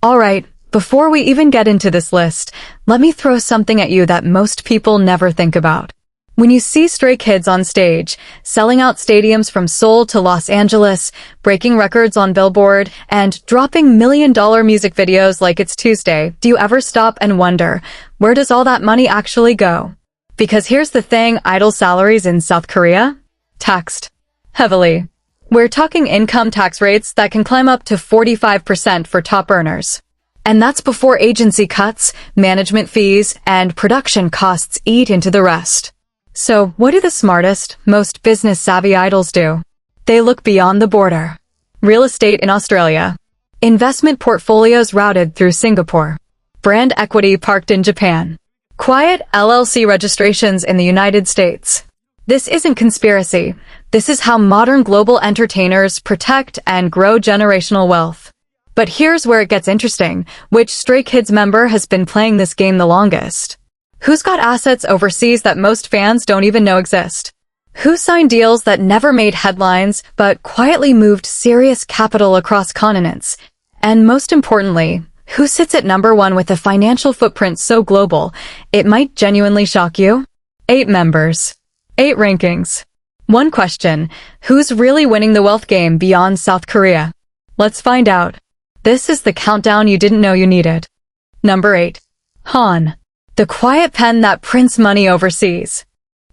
Alright, before we even get into this list, let me throw something at you that most people never think about. When you see Stray Kids on stage, selling out stadiums from Seoul to Los Angeles, breaking records on Billboard, and dropping million-dollar music videos like it's Tuesday, do you ever stop and wonder, where does all that money actually go? Because here's the thing, idol salaries in South Korea? Taxed heavily. We're talking income tax rates that can climb up to 45% for top earners. And that's before agency cuts, management fees, and production costs eat into the rest. So what do the smartest, most business-savvy idols do? They look beyond the border. Real estate in Australia. Investment portfolios routed through Singapore. Brand equity parked in Japan. Quiet LLC registrations in the United States. This isn't conspiracy. This is how modern global entertainers protect and grow generational wealth. But here's where it gets interesting. Which Stray Kids member has been playing this game the longest? Who's got assets overseas that most fans don't even know exist? Who signed deals that never made headlines but quietly moved serious capital across continents? And most importantly, who sits at number one with a financial footprint so global, it might genuinely shock you? 8 members. 8 rankings. 1 question, who's really winning the wealth game beyond South Korea? Let's find out. This is the countdown you didn't know you needed. Number 8. Han. The quiet pen that prints money overseas.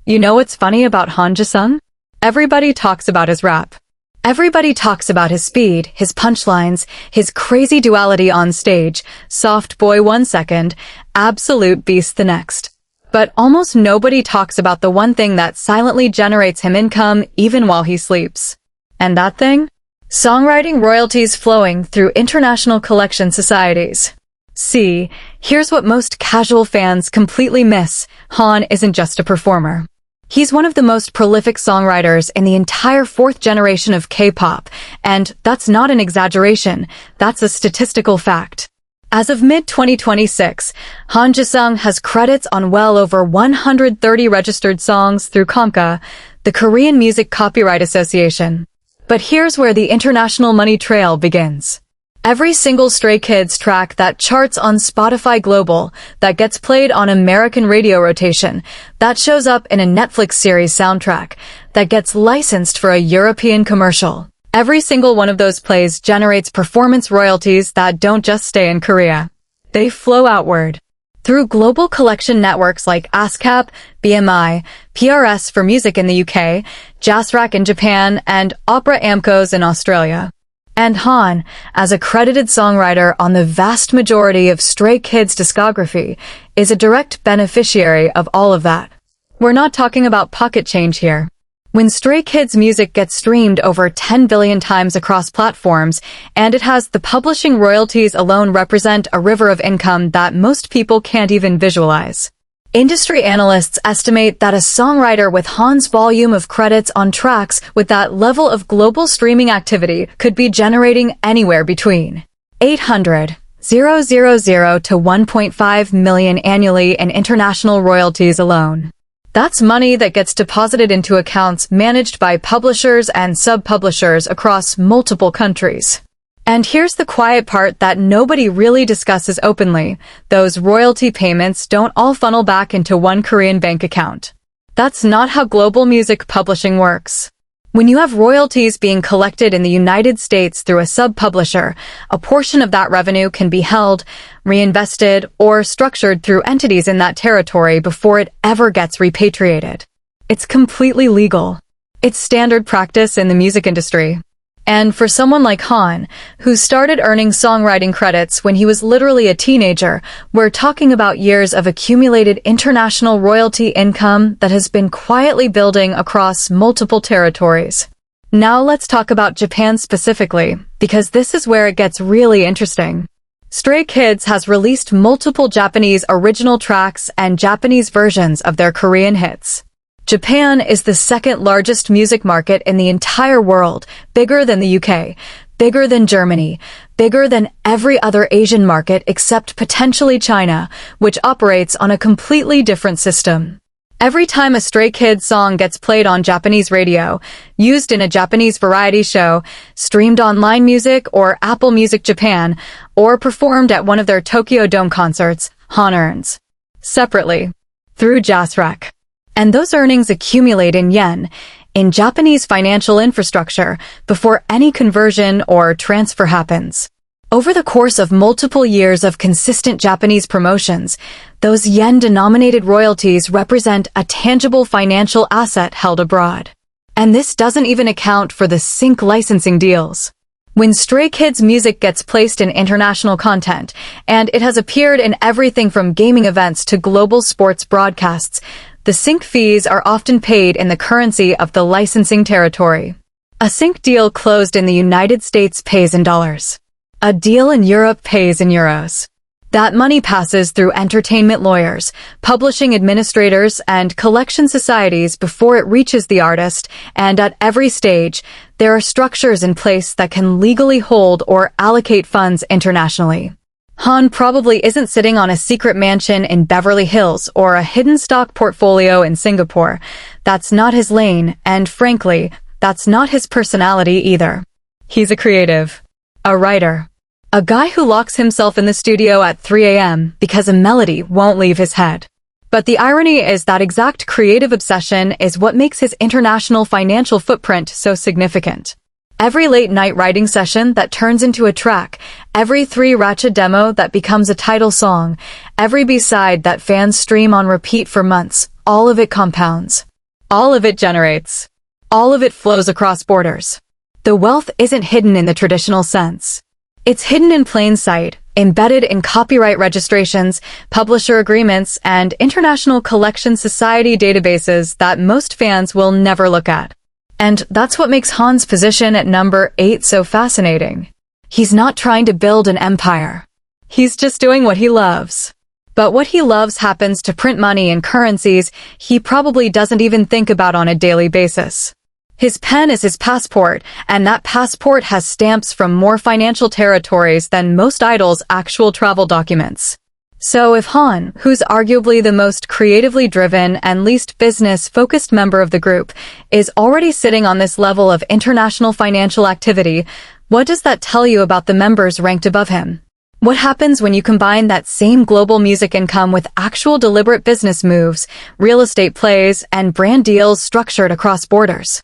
You know what's funny about Hyunjin? Everybody talks about his rap. Everybody talks about his speed, his punchlines, his crazy duality on stage, soft boy 1 second, absolute beast the next. But almost nobody talks about the one thing that silently generates him income even while he sleeps. And that thing? Songwriting royalties flowing through international collection societies. See, here's what most casual fans completely miss. Han isn't just a performer. He's one of the most prolific songwriters in the entire 4th generation of K-pop, and that's not an exaggeration, that's a statistical fact. As of mid-2026, Hyunjin has credits on well over 130 registered songs through KOMCA, the Korean Music Copyright Association. But here's where the international money trail begins. Every single Stray Kids track that charts on Spotify Global, that gets played on American radio rotation, that shows up in a Netflix series soundtrack, that gets licensed for a European commercial. Every single one of those plays generates performance royalties that don't just stay in Korea. They flow outward. Through global collection networks like ASCAP, BMI, PRS for music in the UK, Jazzrack in Japan, and Opera Amcos in Australia. And Han, as a credited songwriter on the vast majority of Stray Kids' discography, is a direct beneficiary of all of that. We're not talking about pocket change here. When Stray Kids' music gets streamed over 10 billion times across platforms, and it has the publishing royalties alone represent a river of income that most people can't even visualize. Industry analysts estimate that a songwriter with Han's volume of credits on tracks with that level of global streaming activity could be generating anywhere between 800,000 to 1.5 million annually in international royalties alone. That's money that gets deposited into accounts managed by publishers and sub-publishers across multiple countries. And here's the quiet part that nobody really discusses openly. Those royalty payments don't all funnel back into one Korean bank account. That's not how global music publishing works. When you have royalties being collected in the United States through a sub-publisher, a portion of that revenue can be held, reinvested, or structured through entities in that territory before it ever gets repatriated. It's completely legal. It's standard practice in the music industry. And for someone like Han, who started earning songwriting credits when he was literally a teenager, we're talking about years of accumulated international royalty income that has been quietly building across multiple territories. Now let's talk about Japan specifically, because this is where it gets really interesting. Stray Kids has released multiple Japanese original tracks and Japanese versions of their Korean hits. Japan is the 2nd largest music market in the entire world, bigger than the UK, bigger than Germany, bigger than every other Asian market except potentially China, which operates on a completely different system. Every time a Stray Kids song gets played on Japanese radio, used in a Japanese variety show, streamed online music or Apple Music Japan, or performed at one of their Tokyo Dome concerts, Han earns separately through JASREC. And those earnings accumulate in yen, in Japanese financial infrastructure, before any conversion or transfer happens. Over the course of multiple years of consistent Japanese promotions, those yen-denominated royalties represent a tangible financial asset held abroad. And this doesn't even account for the sync licensing deals. When Stray Kids' music gets placed in international content, and it has appeared in everything from gaming events to global sports broadcasts, the sync fees are often paid in the currency of the licensing territory. A sync deal closed in the United States pays in dollars. A deal in Europe pays in euros. That money passes through entertainment lawyers, publishing administrators, and collection societies before it reaches the artist, and at every stage, there are structures in place that can legally hold or allocate funds internationally. Han probably isn't sitting on a secret mansion in Beverly Hills or a hidden stock portfolio in Singapore. That's not his lane, and frankly, that's not his personality either. He's a creative. A writer. A guy who locks himself in the studio at 3 a.m. because a melody won't leave his head. But the irony is that exact creative obsession is what makes his international financial footprint so significant. Every late-night writing session that turns into a track, every 3-ratchet demo that becomes a title song, every B-side that fans stream on repeat for months, all of it compounds. All of it generates. All of it flows across borders. The wealth isn't hidden in the traditional sense. It's hidden in plain sight, embedded in copyright registrations, publisher agreements, and international collection society databases that most fans will never look at. And that's what makes Han's position at number 8 so fascinating. He's not trying to build an empire. He's just doing what he loves. But what he loves happens to print money in currencies he probably doesn't even think about on a daily basis. His pen is his passport, and that passport has stamps from more financial territories than most idols' actual travel documents. So if Han, who's arguably the most creatively driven and least business-focused member of the group, is already sitting on this level of international financial activity, what does that tell you about the members ranked above him? What happens when you combine that same global music income with actual deliberate business moves, real estate plays, and brand deals structured across borders?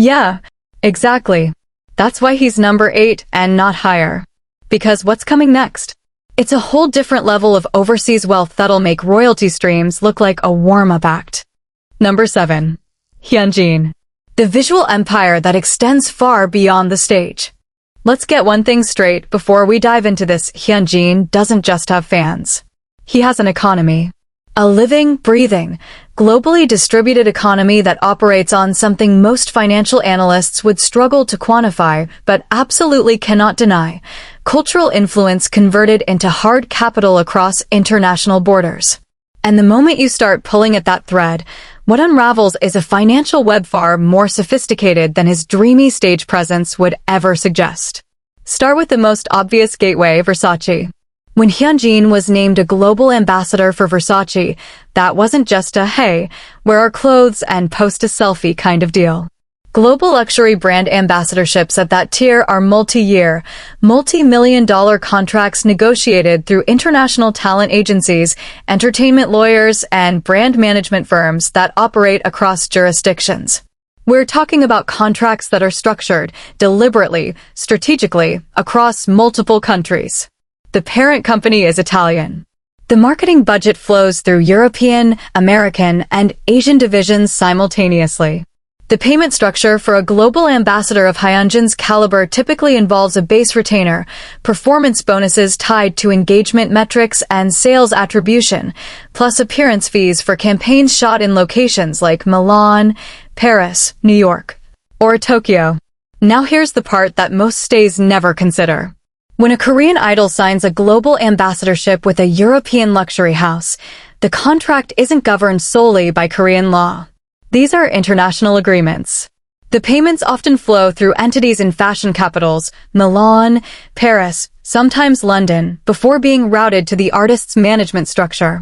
Yeah, exactly. That's why he's number 8 and not higher. Because what's coming next? It's a whole different level of overseas wealth that'll make royalty streams look like a warm-up act. Number 7. Hyunjin. The visual empire that extends far beyond the stage. Let's get one thing straight before we dive into this. Hyunjin doesn't just have fans. He has an economy. A living, breathing, globally distributed economy that operates on something most financial analysts would struggle to quantify, but absolutely cannot deny: cultural influence converted into hard capital across international borders. And the moment you start pulling at that thread, what unravels is a financial web far more sophisticated than his dreamy stage presence would ever suggest. Start with the most obvious gateway: Versace. When Hyunjin was named a global ambassador for Versace, that wasn't just a, hey, wear our clothes and post a selfie kind of deal. Global luxury brand ambassadorships of that tier are multi-year, multi-million-dollar contracts negotiated through international talent agencies, entertainment lawyers, and brand management firms that operate across jurisdictions. We're talking about contracts that are structured, deliberately, strategically, across multiple countries. The parent company is Italian. The marketing budget flows through European, American, and Asian divisions simultaneously. The payment structure for a global ambassador of Hyunjin's caliber typically involves a base retainer, performance bonuses tied to engagement metrics and sales attribution, plus appearance fees for campaigns shot in locations like Milan, Paris, New York, or Tokyo. Now here's the part that most stays never consider. When a Korean idol signs a global ambassadorship with a European luxury house, the contract isn't governed solely by Korean law. These are international agreements. The payments often flow through entities in fashion capitals, Milan, Paris, sometimes London, before being routed to the artist's management structure.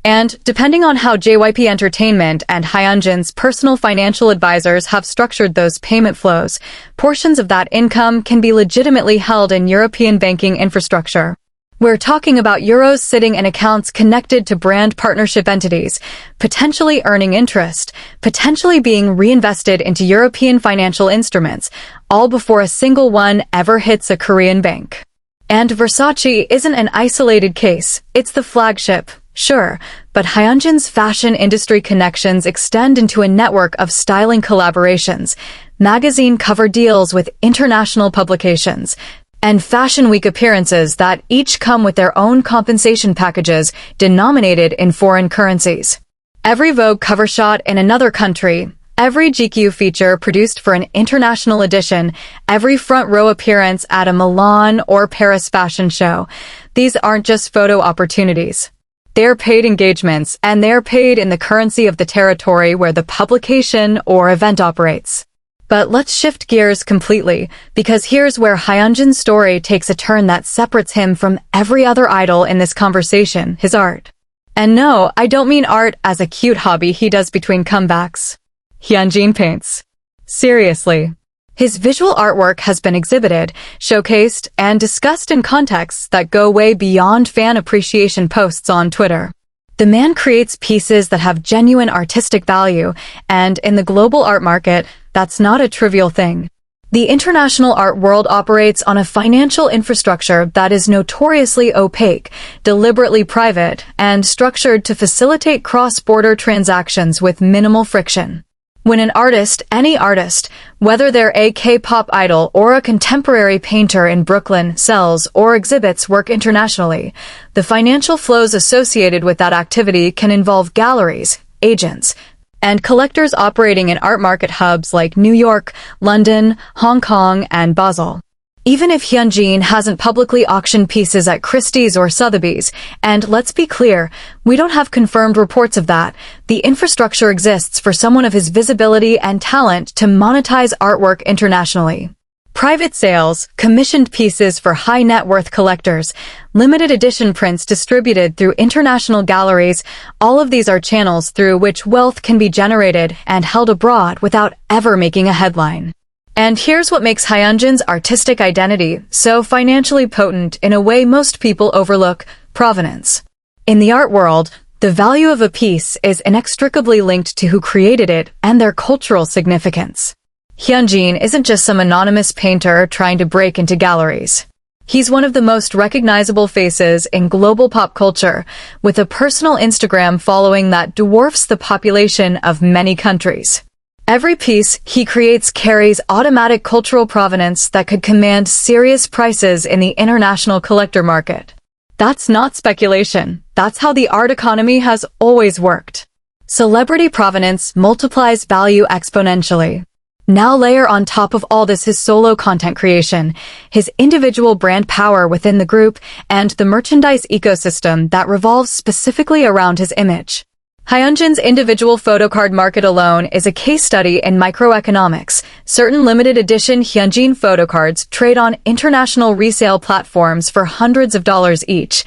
And, depending on how JYP Entertainment and Hyunjin's personal financial advisors have structured those payment flows, portions of that income can be legitimately held in European banking infrastructure. We're talking about euros sitting in accounts connected to brand partnership entities, potentially earning interest, potentially being reinvested into European financial instruments, all before a single one ever hits a Korean bank. And Versace isn't an isolated case, it's the flagship, sure, but Hyunjin's fashion industry connections extend into a network of styling collaborations, magazine cover deals with international publications, and Fashion Week appearances that each come with their own compensation packages denominated in foreign currencies. Every Vogue cover shot in another country, every GQ feature produced for an international edition, every front row appearance at a Milan or Paris fashion show. These aren't just photo opportunities. They're paid engagements, and they're paid in the currency of the territory where the publication or event operates. But let's shift gears completely, because here's where Hyunjin's story takes a turn that separates him from every other idol in this conversation, his art. And no, I don't mean art as a cute hobby he does between comebacks. Hyunjin paints. Seriously. His visual artwork has been exhibited, showcased, and discussed in contexts that go way beyond fan appreciation posts on Twitter. The man creates pieces that have genuine artistic value, and in the global art market, that's not a trivial thing. The international art world operates on a financial infrastructure that is notoriously opaque, deliberately private, and structured to facilitate cross-border transactions with minimal friction. When an artist, any artist, whether they're a K-pop idol or a contemporary painter in Brooklyn, sells or exhibits work internationally, the financial flows associated with that activity can involve galleries, agents, and collectors operating in art market hubs like New York, London, Hong Kong, and Basel. Even if Hyunjin hasn't publicly auctioned pieces at Christie's or Sotheby's, and let's be clear, we don't have confirmed reports of that, the infrastructure exists for someone of his visibility and talent to monetize artwork internationally. Private sales, commissioned pieces for high-net-worth collectors, limited edition prints distributed through international galleries, all of these are channels through which wealth can be generated and held abroad without ever making a headline. And here's what makes Hyunjin's artistic identity so financially potent in a way most people overlook: provenance. In the art world, the value of a piece is inextricably linked to who created it and their cultural significance. Hyunjin isn't just some anonymous painter trying to break into galleries. He's one of the most recognizable faces in global pop culture, with a personal Instagram following that dwarfs the population of many countries. Every piece he creates carries automatic cultural provenance that could command serious prices in the international collector market. That's not speculation. That's how the art economy has always worked. Celebrity provenance multiplies value exponentially. Now layer on top of all this his solo content creation, his individual brand power within the group, and the merchandise ecosystem that revolves specifically around his image. Hyunjin's individual photocard market alone is a case study in microeconomics. Certain limited edition Hyunjin photocards trade on international resale platforms for hundreds of dollars each,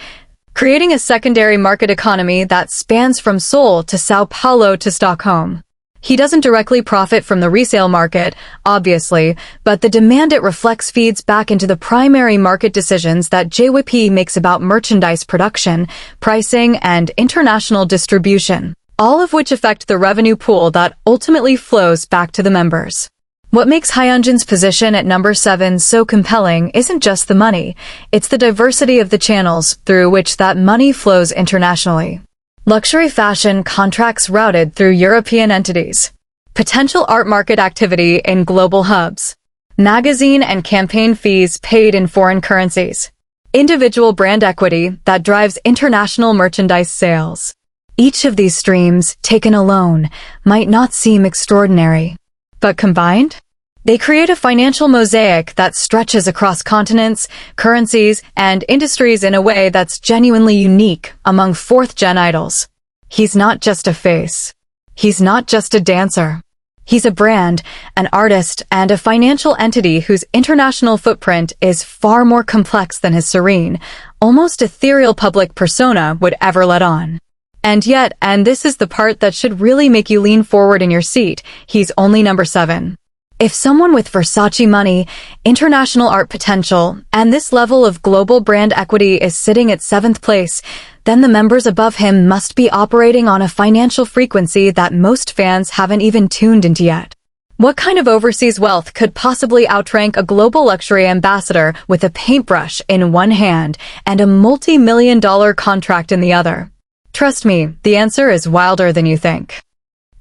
creating a secondary market economy that spans from Seoul to Sao Paulo to Stockholm. He doesn't directly profit from the resale market, obviously, but the demand it reflects feeds back into the primary market decisions that STAYweeK makes about merchandise production, pricing, and international distribution, all of which affect the revenue pool that ultimately flows back to the members. What makes Hyunjin's position at number 7 so compelling isn't just the money, it's the diversity of the channels through which that money flows internationally. Luxury fashion contracts routed through European entities. Potential art market activity in global hubs. Magazine and campaign fees paid in foreign currencies. Individual brand equity that drives international merchandise sales. Each of these streams, taken alone, might not seem extraordinary. But combined? They create a financial mosaic that stretches across continents, currencies, and industries in a way that's genuinely unique among fourth-gen idols. He's not just a face. He's not just a dancer. He's a brand, an artist, and a financial entity whose international footprint is far more complex than his serene, almost ethereal public persona would ever let on. And yet, and this is the part that should really make you lean forward in your seat, he's only number 7. If someone with Versace money, international art potential, and this level of global brand equity is sitting at 7th place, then the members above him must be operating on a financial frequency that most fans haven't even tuned into yet. What kind of overseas wealth could possibly outrank a global luxury ambassador with a paintbrush in one hand and a multi-million-dollar contract in the other? Trust me, the answer is wilder than you think.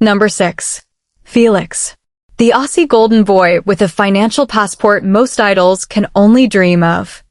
Number 6. Felix. The Aussie golden boy with a financial passport most idols can only dream of.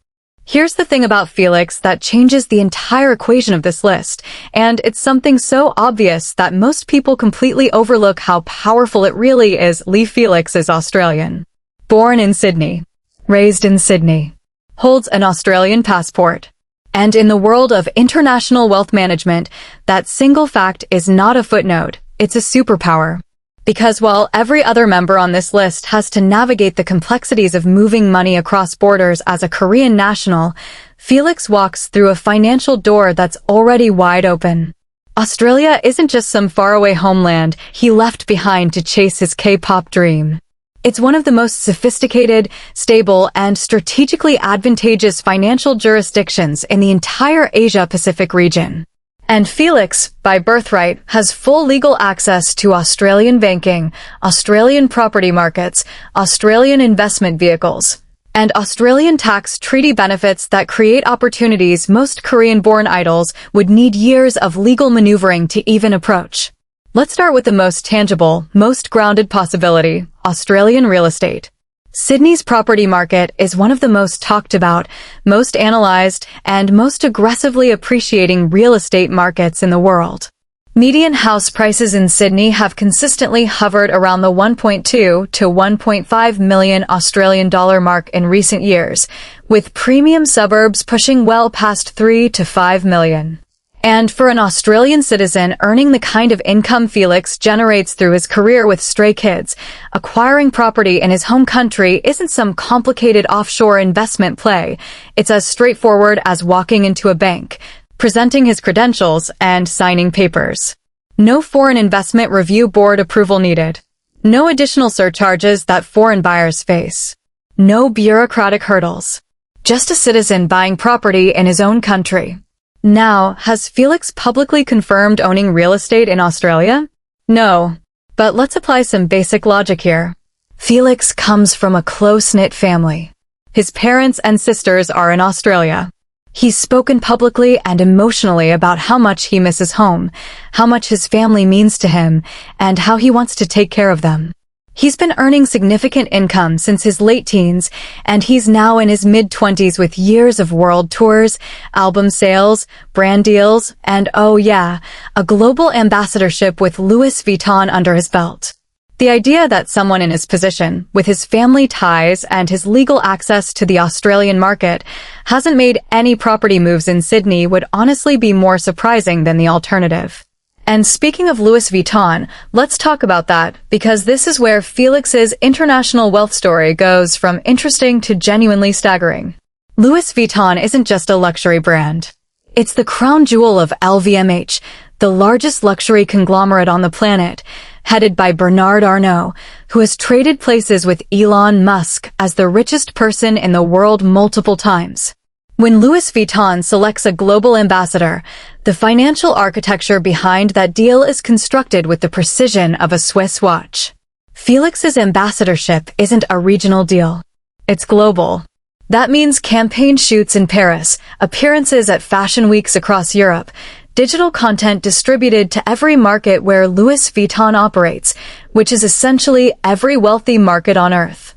Here's the thing about Felix that changes the entire equation of this list, and it's something so obvious that most people completely overlook how powerful it really is. Felix is Australian. Born in Sydney. Raised in Sydney. Holds an Australian passport. And in the world of international wealth management, that single fact is not a footnote, it's a superpower. Because while every other member on this list has to navigate the complexities of moving money across borders as a Korean national, Felix walks through a financial door that's already wide open. Australia isn't just some faraway homeland he left behind to chase his K-pop dream. It's one of the most sophisticated, stable, and strategically advantageous financial jurisdictions in the entire Asia-Pacific region. And Felix, by birthright, has full legal access to Australian banking, Australian property markets, Australian investment vehicles, and Australian tax treaty benefits that create opportunities most Korean-born idols would need years of legal maneuvering to even approach. Let's start with the most tangible, most grounded possibility, Australian real estate. Sydney's property market is one of the most talked about, most analyzed, and most aggressively appreciating real estate markets in the world. Median house prices in Sydney have consistently hovered around the 1.2 to 1.5 million Australian dollar mark in recent years, with premium suburbs pushing well past 3 to 5 million. And for an Australian citizen earning the kind of income Felix generates through his career with Stray Kids, acquiring property in his home country isn't some complicated offshore investment play. It's as straightforward as walking into a bank, presenting his credentials, and signing papers. No Foreign Investment Review Board approval needed. No additional surcharges that foreign buyers face. No bureaucratic hurdles. Just a citizen buying property in his own country. Now, has Felix publicly confirmed owning real estate in Australia? No. But let's apply some basic logic here. Felix comes from a close-knit family. His parents and sisters are in Australia. He's spoken publicly and emotionally about how much he misses home, how much his family means to him, and how he wants to take care of them. He's been earning significant income since his late teens, and he's now in his mid-20s with years of world tours, album sales, brand deals, and oh yeah, a global ambassadorship with Louis Vuitton under his belt. The idea that someone in his position, with his family ties and his legal access to the Australian market, hasn't made any property moves in Sydney would honestly be more surprising than the alternative. And speaking of Louis Vuitton, let's talk about that, because this is where Felix's international wealth story goes from interesting to genuinely staggering. Louis Vuitton isn't just a luxury brand. It's the crown jewel of LVMH, the largest luxury conglomerate on the planet, headed by Bernard Arnault, who has traded places with Elon Musk as the richest person in the world multiple times. When Louis Vuitton selects a global ambassador, the financial architecture behind that deal is constructed with the precision of a Swiss watch. Felix's ambassadorship isn't a regional deal. It's global. That means campaign shoots in Paris, appearances at fashion weeks across Europe, digital content distributed to every market where Louis Vuitton operates, which is essentially every wealthy market on Earth.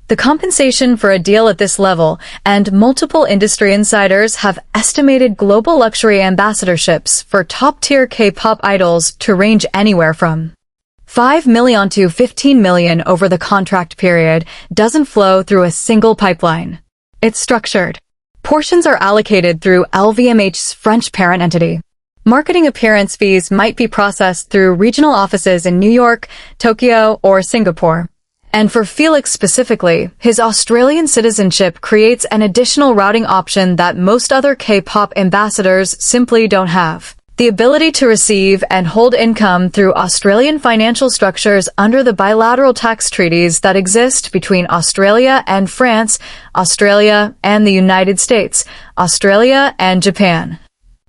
The compensation for a deal at this level, and multiple industry insiders have estimated global luxury ambassadorships for top-tier K-pop idols to range anywhere from 5 million to 15 million over the contract period, doesn't flow through a single pipeline. It's structured. Portions are allocated through LVMH's French parent entity. Marketing appearance fees might be processed through regional offices in New York, Tokyo, or Singapore. And for Felix specifically, his Australian citizenship creates an additional routing option that most other K-pop ambassadors simply don't have. The ability to receive and hold income through Australian financial structures under the bilateral tax treaties that exist between Australia and France, Australia and the United States, Australia and Japan,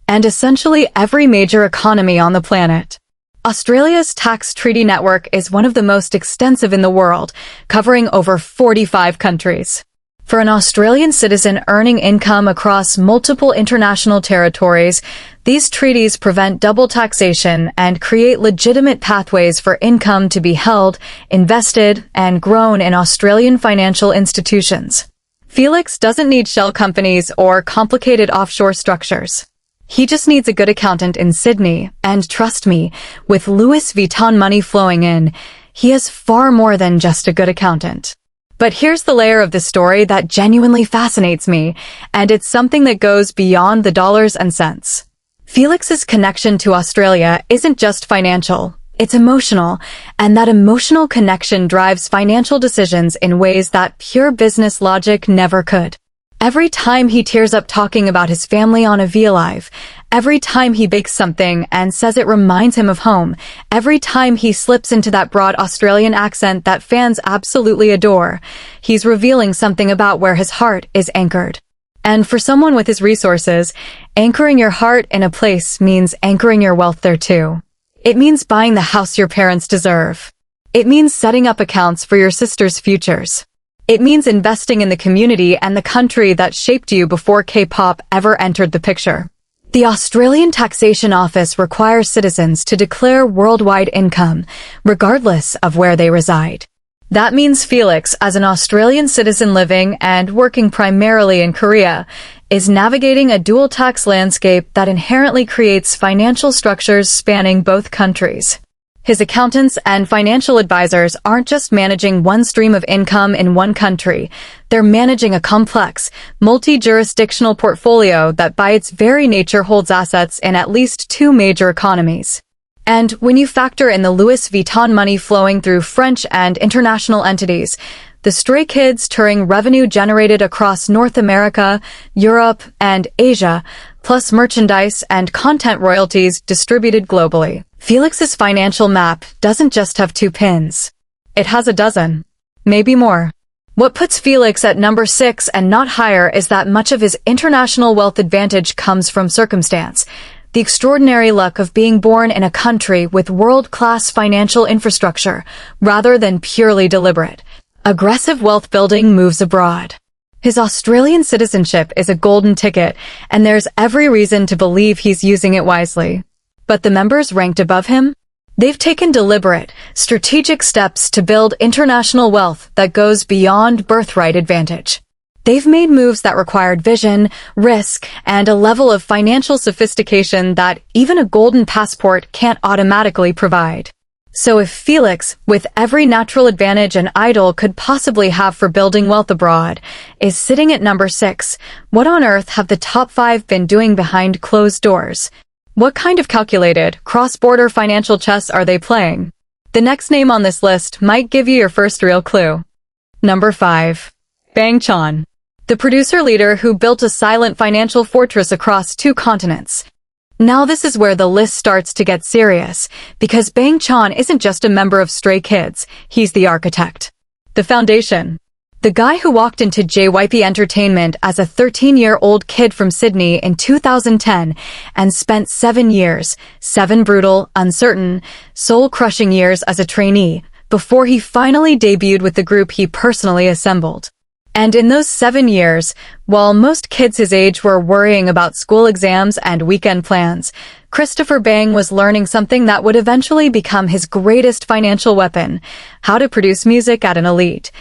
and essentially every major economy on the planet. Australia's tax treaty network is one of the most extensive in the world, covering over 45 countries. For an Australian citizen earning income across multiple international territories, these treaties prevent double taxation and create legitimate pathways for income to be held, invested, and grown in Australian financial institutions. Felix doesn't need shell companies or complicated offshore structures. He just needs a good accountant in Sydney, and trust me, with Louis Vuitton money flowing in, he is far more than just a good accountant. But here's the layer of the story that genuinely fascinates me, and it's something that goes beyond the dollars and cents. Felix's connection to Australia isn't just financial, it's emotional, and that emotional connection drives financial decisions in ways that pure business logic never could. Every time he tears up talking about his family on a V Live, every time he bakes something and says it reminds him of home, every time he slips into that broad Australian accent that fans absolutely adore, he's revealing something about where his heart is anchored. And for someone with his resources, anchoring your heart in a place means anchoring your wealth there too. It means buying the house your parents deserve. It means setting up accounts for your sister's futures. It means investing in the community and the country that shaped you before K-pop ever entered the picture. The Australian Taxation Office requires citizens to declare worldwide income, regardless of where they reside. That means Felix, as an Australian citizen living and working primarily in Korea, is navigating a dual tax landscape that inherently creates financial structures spanning both countries. His accountants and financial advisors aren't just managing one stream of income in one country. They're managing a complex, multi-jurisdictional portfolio that by its very nature holds assets in at least two major economies. And when you factor in the Louis Vuitton money flowing through French and international entities, the Stray Kids touring revenue generated across North America, Europe, and Asia, plus merchandise and content royalties distributed globally. Felix's financial map doesn't just have 2 pins. It has a dozen. Maybe more. What puts Felix at number 6 and not higher is that much of his international wealth advantage comes from circumstance. The extraordinary luck of being born in a country with world-class financial infrastructure, rather than purely deliberate, aggressive wealth building moves abroad. His Australian citizenship is a golden ticket, and there's every reason to believe he's using it wisely. But the members ranked above him? They've taken deliberate, strategic steps to build international wealth that goes beyond birthright advantage. They've made moves that required vision, risk, and a level of financial sophistication that even a golden passport can't automatically provide. So if Felix, with every natural advantage an idol could possibly have for building wealth abroad, is sitting at number 6, what on earth have the top 5 been doing behind closed doors? What kind of calculated, cross-border financial chess are they playing? The next name on this list might give you your first real clue. Number 5. Bang Chan. The producer-leader who built a silent financial fortress across 2 continents. Now this is where the list starts to get serious, because Bang Chan isn't just a member of Stray Kids, he's the architect. The foundation. The guy who walked into SKZ-REPLAY Entertainment as a 13-year-old kid from Sydney in 2010 and spent 7 years, 7 brutal, uncertain, soul-crushing years as a trainee, before he finally debuted with the group he personally assembled. And in those 7 years, while most kids his age were worrying about school exams and weekend plans, Christopher Bang was learning something that would eventually become his greatest financial weapon: how to produce music at an elite,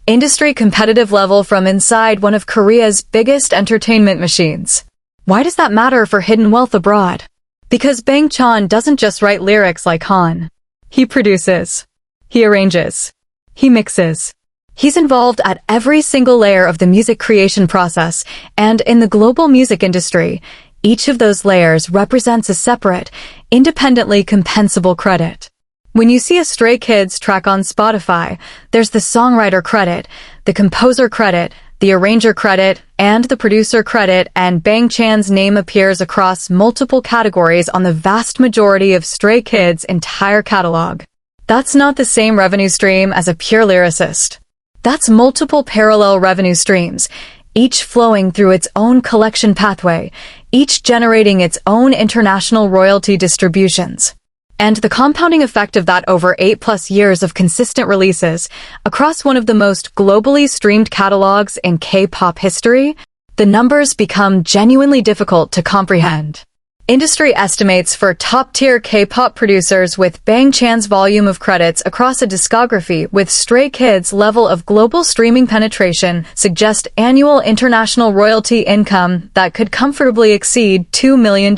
industry competitive level from inside one of Korea's biggest entertainment machines. Why does that matter for hidden wealth abroad? Because Bang Chan doesn't just write lyrics like Han. He produces. He arranges. He mixes. He's involved at every single layer of the music creation process, and in the global music industry, each of those layers represents a separate, independently compensable credit. When you see a Stray Kids track on Spotify, there's the songwriter credit, the composer credit, the the arranger credit, and the producer credit, and Bang Chan's name appears across multiple categories on the vast majority of Stray Kids' entire catalog. That's not the same revenue stream as a pure lyricist. That's multiple parallel revenue streams, each flowing through its own collection pathway, each generating its own international royalty distributions. And the compounding effect of that over 8+ years of consistent releases across one of the most globally streamed catalogs in K-pop history, the numbers become genuinely difficult to comprehend. Industry estimates for top-tier K-pop producers with Bang Chan's volume of credits across a discography with Stray Kids' level of global streaming penetration suggest annual international royalty income that could comfortably exceed $2 million.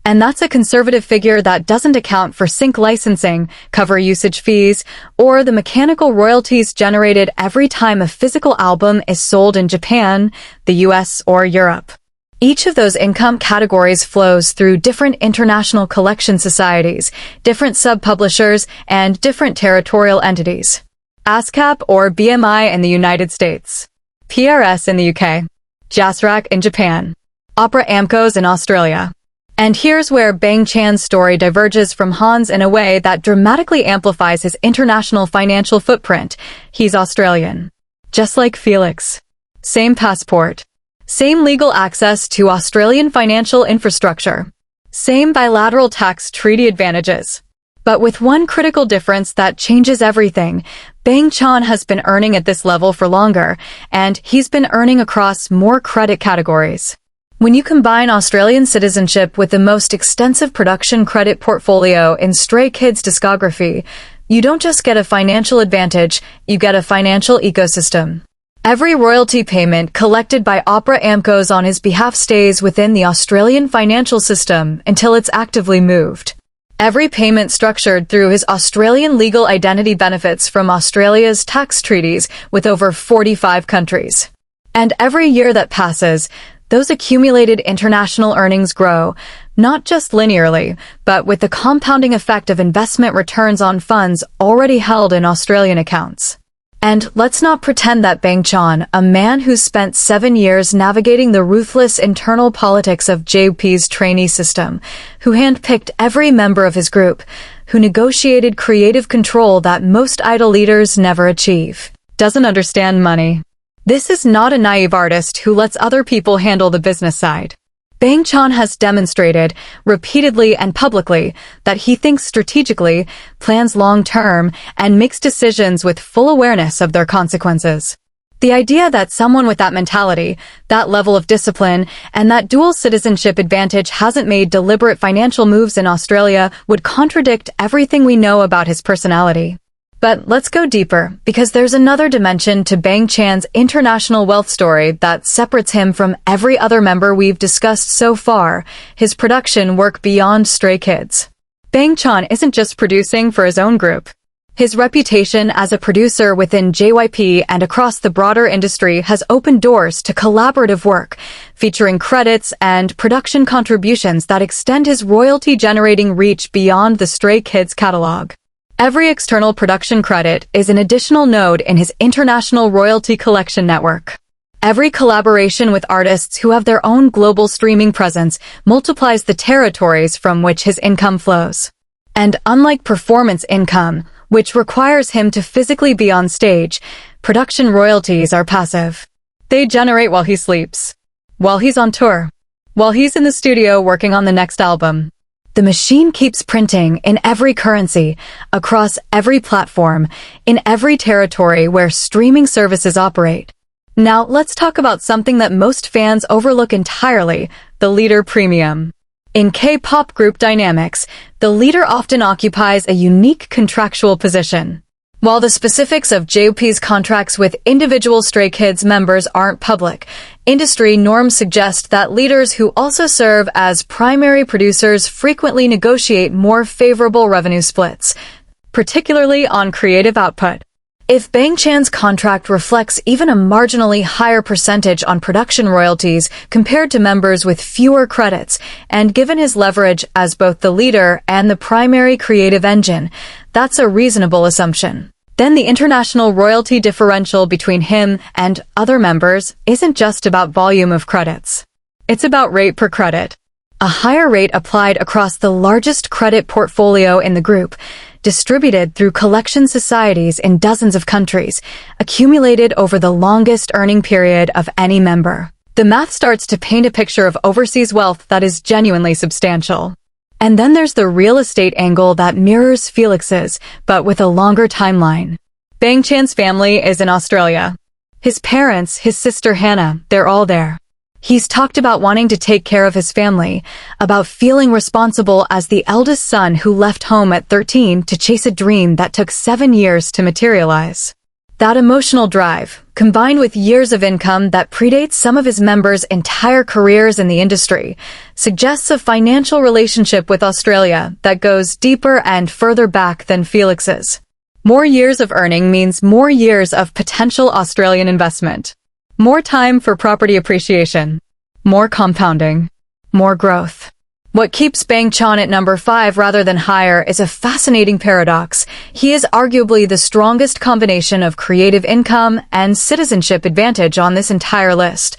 And that's a conservative figure that doesn't account for sync licensing, cover usage fees, or the mechanical royalties generated every time a physical album is sold in Japan, the US, or Europe. Each of those income categories flows through different international collection societies, different sub-publishers, and different territorial entities. ASCAP or BMI in the United States, PRS in the UK, JASRAC in Japan, Opera Amcos in Australia. And here's where Bang Chan's story diverges from Han's in a way that dramatically amplifies his international financial footprint. He's Australian. Just like Felix. Same passport. Same legal access to Australian financial infrastructure. Same bilateral tax treaty advantages. But with one critical difference that changes everything, Bang Chan has been earning at this level for longer, and he's been earning across more credit categories. When you combine Australian citizenship with the most extensive production credit portfolio in Stray Kids' discography, you don't just get a financial advantage, you get a financial ecosystem. Every royalty payment collected by Opera Amcos on his behalf stays within the Australian financial system until it's actively moved. Every payment structured through his Australian legal identity benefits from Australia's tax treaties with over 45 countries. And every year that passes, those accumulated international earnings grow, not just linearly, but with the compounding effect of investment returns on funds already held in Australian accounts. And let's not pretend that Bang Chan, a man who spent 7 years navigating the ruthless internal politics of JYP's trainee system, who handpicked every member of his group, who negotiated creative control that most idol leaders never achieve, doesn't understand money. This is not a naive artist who lets other people handle the business side. Bang Chan has demonstrated, repeatedly and publicly, that he thinks strategically, plans long-term, and makes decisions with full awareness of their consequences. The idea that someone with that mentality, that level of discipline, and that dual citizenship advantage hasn't made deliberate financial moves in Australia would contradict everything we know about his personality. But let's go deeper, because there's another dimension to Bang Chan's international wealth story that separates him from every other member we've discussed so far, his production work beyond Stray Kids. Bang Chan isn't just producing for his own group. His reputation as a producer within JYP and across the broader industry has opened doors to collaborative work, featuring credits and production contributions that extend his royalty-generating reach beyond the Stray Kids catalog. Every external production credit is an additional node in his international royalty collection network. Every collaboration with artists who have their own global streaming presence multiplies the territories from which his income flows. And unlike performance income, which requires him to physically be on stage, production royalties are passive. They generate while he sleeps, while he's on tour, while he's in the studio working on the next album. The machine keeps printing in every currency, across every platform, in every territory where streaming services operate. Now, let's talk about something that most fans overlook entirely, the leader premium. In K-pop group dynamics, the leader often occupies a unique contractual position. While the specifics of JYP's contracts with individual Stray Kids members aren't public, industry norms suggest that leaders who also serve as primary producers frequently negotiate more favorable revenue splits, particularly on creative output. If Bang Chan's contract reflects even a marginally higher percentage on production royalties compared to members with fewer credits, and given his leverage as both the leader and the primary creative engine, that's a reasonable assumption. Then the international royalty differential between him and other members isn't just about volume of credits. It's about rate per credit. A higher rate applied across the largest credit portfolio in the group, distributed through collection societies in dozens of countries, accumulated over the longest earning period of any member. The math starts to paint a picture of overseas wealth that is genuinely substantial. And then there's the real estate angle that mirrors Felix's, but with a longer timeline. Bang Chan's family is in Australia. His parents, his sister Hannah, they're all there. He's talked about wanting to take care of his family, about feeling responsible as the eldest son who left home at 13 to chase a dream that took 7 years to materialize. That emotional drive, combined with years of income that predates some of his members' entire careers in the industry, suggests a financial relationship with Australia that goes deeper and further back than Felix's. More years of earning means more years of potential Australian investment. More time for property appreciation. More compounding. More growth. What keeps Bang Chan at number 5 rather than higher is a fascinating paradox. He is arguably the strongest combination of creative income and citizenship advantage on this entire list.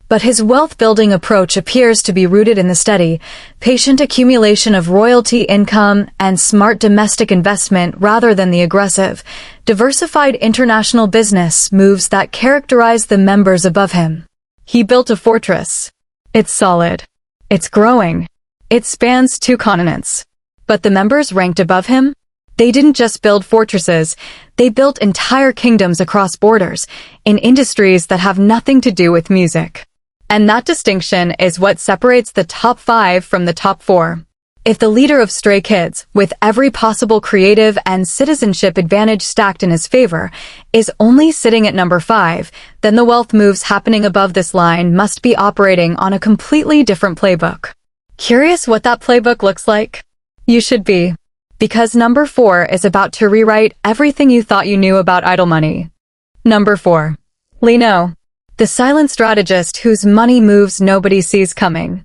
But his wealth-building approach appears to be rooted in the steady, patient accumulation of royalty income and smart domestic investment rather than the aggressive, diversified international business moves that characterize the members above him. He built a fortress. It's solid. It's growing. It spans 2 continents. But the members ranked above him? They didn't just build fortresses, they built entire kingdoms across borders, in industries that have nothing to do with music. And that distinction is what separates the top 5 from the top 4. If the leader of Stray Kids, with every possible creative and citizenship advantage stacked in his favor, is only sitting at number 5, then the wealth moves happening above this line must be operating on a completely different playbook. Curious what that playbook looks like? You should be. Because number 4 is about to rewrite everything you thought you knew about idol money. Number 4. Lee Know. The silent strategist whose money moves nobody sees coming.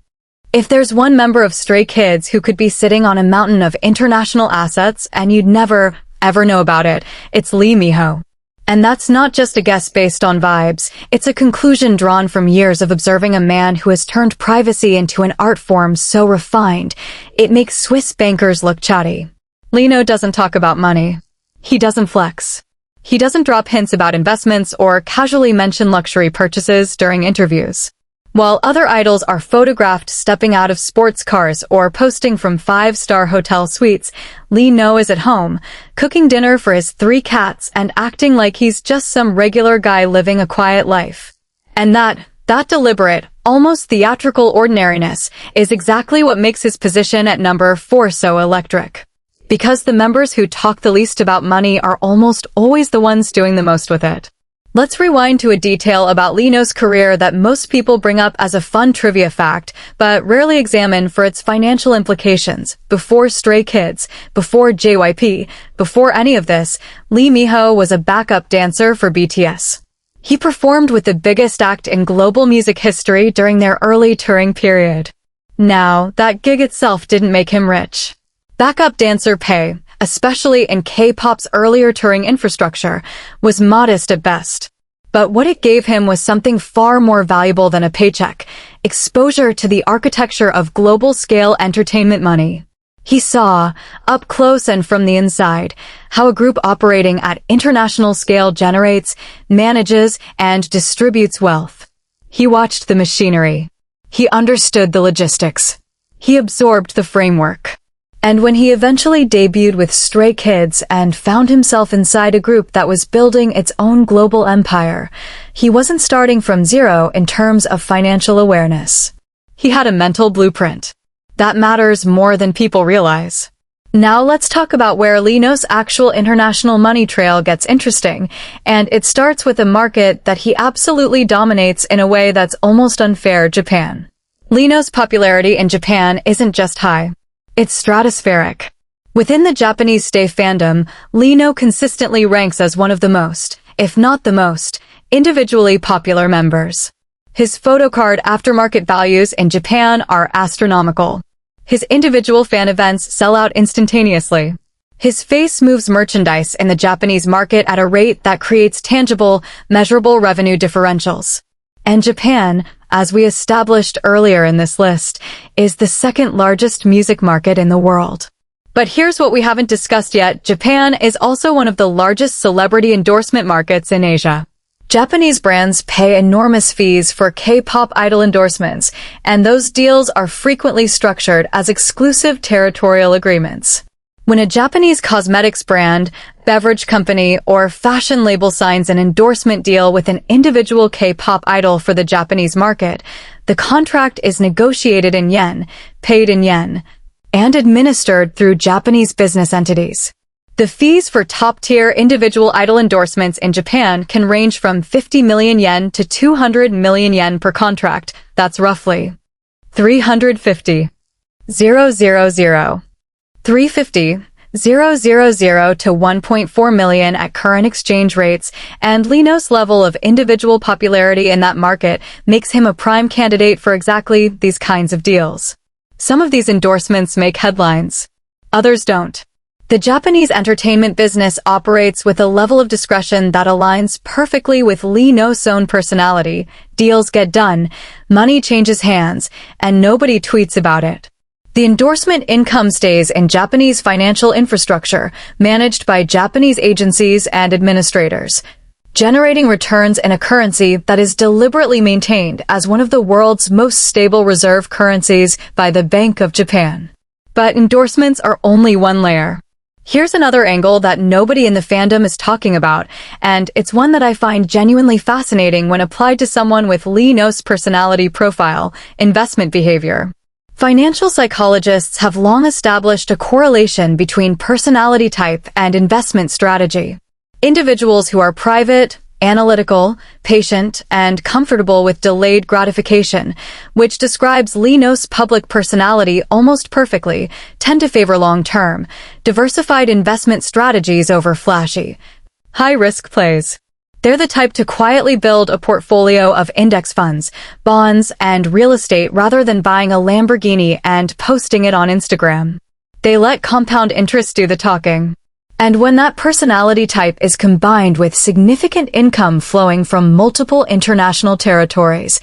If there's one member of Stray Kids who could be sitting on a mountain of international assets and you'd never, ever know about it, it's Lee Miho. And that's not just a guess based on vibes, it's a conclusion drawn from years of observing a man who has turned privacy into an art form so refined, it makes Swiss bankers look chatty. Lino doesn't talk about money. He doesn't flex. He doesn't drop hints about investments or casually mention luxury purchases during interviews. While other idols are photographed stepping out of sports cars or posting from 5-star hotel suites, Lee Know is at home, cooking dinner for his 3 cats and acting like he's just some regular guy living a quiet life. And that deliberate, almost theatrical ordinariness is exactly what makes his position at number 4 so electric. Because the members who talk the least about money are almost always the ones doing the most with it. Let's rewind to a detail about Lee Know's career that most people bring up as a fun trivia fact, but rarely examine for its financial implications. Before Stray Kids, before JYP, before any of this, Lee Miho was a backup dancer for BTS. He performed with the biggest act in global music history during their early touring period. Now, that gig itself didn't make him rich. Backup dancer pay, especially in K-pop's earlier touring infrastructure, was modest at best. But what it gave him was something far more valuable than a paycheck, exposure to the architecture of global-scale entertainment money. He saw, up close and from the inside, how a group operating at international scale generates, manages, and distributes wealth. He watched the machinery. He understood the logistics. He absorbed the framework. And when he eventually debuted with Stray Kids and found himself inside a group that was building its own global empire, he wasn't starting from zero in terms of financial awareness. He had a mental blueprint. That matters more than people realize. Now let's talk about where Lee Know's actual international money trail gets interesting, and it starts with a market that he absolutely dominates in a way that's almost unfair: Japan. Lee Know's popularity in Japan isn't just high. It's stratospheric. Within the Japanese stay fandom, Lee Know consistently ranks as one of the most, if not the most, individually popular members. His photocard aftermarket values in Japan are astronomical. His individual fan events sell out instantaneously. His face moves merchandise in the Japanese market at a rate that creates tangible, measurable revenue differentials. And Japan, as we established earlier in this list, is the second largest music market in the world. But here's what we haven't discussed yet. Japan is also one of the largest celebrity endorsement markets in Asia. Japanese brands pay enormous fees for K-pop idol endorsements, and those deals are frequently structured as exclusive territorial agreements. When a Japanese cosmetics brand, beverage company, or fashion label signs an endorsement deal with an individual K-pop idol for the Japanese market, the contract is negotiated in yen, paid in yen, and administered through Japanese business entities. The fees for top-tier individual idol endorsements in Japan can range from 50 million yen to 200 million yen per contract. That's roughly 350,000 to 1.4 million at current exchange rates, and Lee No's level of individual popularity in that market makes him a prime candidate for exactly these kinds of deals. Some of these endorsements make headlines. Others don't. The Japanese entertainment business operates with a level of discretion that aligns perfectly with Lee No's own personality. Deals get done, money changes hands, and nobody tweets about it. The endorsement income stays in Japanese financial infrastructure, managed by Japanese agencies and administrators, generating returns in a currency that is deliberately maintained as one of the world's most stable reserve currencies by the Bank of Japan. But endorsements are only one layer. Here's another angle that nobody in the fandom is talking about, and it's one that I find genuinely fascinating when applied to someone with Lee No's personality profile: investment behavior. Financial psychologists have long established a correlation between personality type and investment strategy. Individuals who are private, analytical, patient, and comfortable with delayed gratification, which describes Lee No's public personality almost perfectly, tend to favor long-term, diversified investment strategies over flashy, high-risk plays. They're the type to quietly build a portfolio of index funds, bonds, and real estate rather than buying a Lamborghini and posting it on Instagram. They let compound interest do the talking. And when that personality type is combined with significant income flowing from multiple international territories,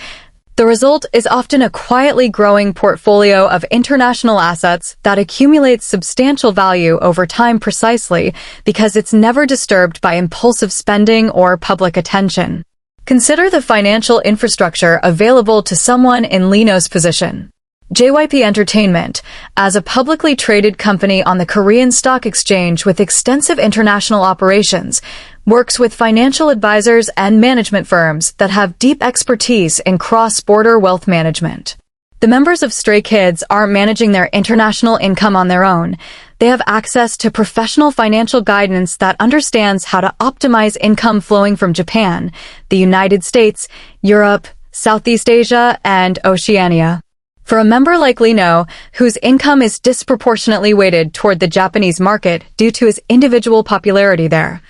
the result is often a quietly growing portfolio of international assets that accumulates substantial value over time precisely because it's never disturbed by impulsive spending or public attention. Consider the financial infrastructure available to someone in Lee No's position. SKZ-REPLAY Entertainment, as a publicly traded company on the Korean Stock Exchange with extensive international operations, works with financial advisors and management firms that have deep expertise in cross-border wealth management. The members of Stray Kids aren't managing their international income on their own. They have access to professional financial guidance that understands how to optimize income flowing from Japan, the United States, Europe, Southeast Asia, and Oceania. For a member like Lee No, whose income is disproportionately weighted toward the Japanese market due to his individual popularity there,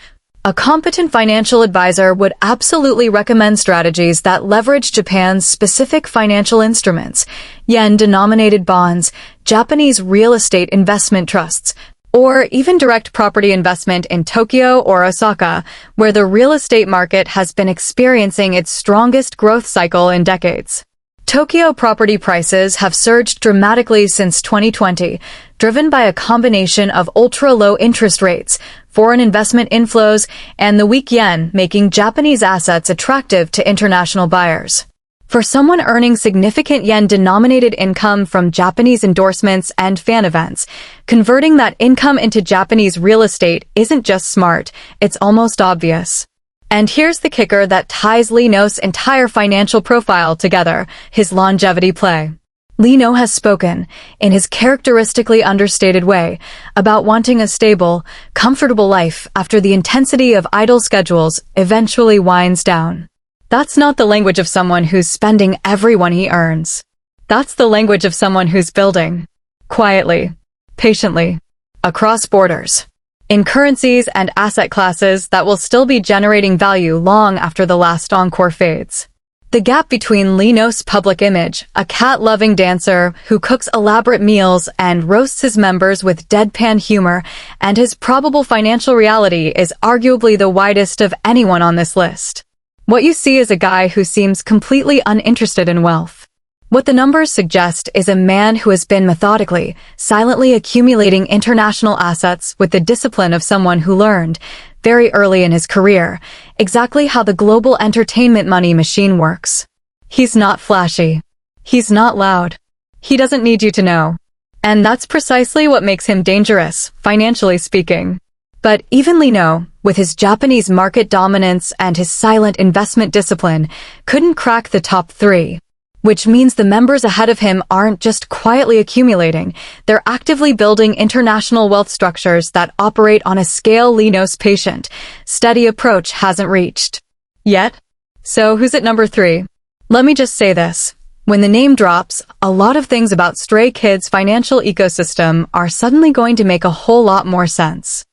a competent financial advisor would absolutely recommend strategies that leverage Japan's specific financial instruments, yen-denominated bonds, Japanese real estate investment trusts, or even direct property investment in Tokyo or Osaka, where the real estate market has been experiencing its strongest growth cycle in decades. Tokyo property prices have surged dramatically since 2020, driven by a combination of ultra-low interest rates, foreign investment inflows, and the weak yen, making Japanese assets attractive to international buyers. For someone earning significant yen-denominated income from Japanese endorsements and fan events, converting that income into Japanese real estate isn't just smart, it's almost obvious. And here's the kicker that ties Lee No's entire financial profile together: his longevity play. Lee No has spoken, in his characteristically understated way, about wanting a stable, comfortable life after the intensity of idol schedules eventually winds down. That's not the language of someone who's spending every one he earns. That's the language of someone who's building, quietly, patiently, across borders, in currencies and asset classes that will still be generating value long after the last encore fades. The gap between Lino's public image, a cat-loving dancer who cooks elaborate meals and roasts his members with deadpan humor, and his probable financial reality is arguably the widest of anyone on this list. What you see is a guy who seems completely uninterested in wealth. What the numbers suggest is a man who has been methodically, silently accumulating international assets with the discipline of someone who learned, very early in his career, exactly how the global entertainment money machine works. He's not flashy. He's not loud. He doesn't need you to know. And that's precisely what makes him dangerous, financially speaking. But even Lino, with his Japanese market dominance and his silent investment discipline, couldn't crack the top 3. Which means the members ahead of him aren't just quietly accumulating, they're actively building international wealth structures that operate on a scale Lino's patient, steady approach hasn't reached. Yet? So who's at number 3? Let me just say this. When the name drops, a lot of things about Stray Kids' financial ecosystem are suddenly going to make a whole lot more sense.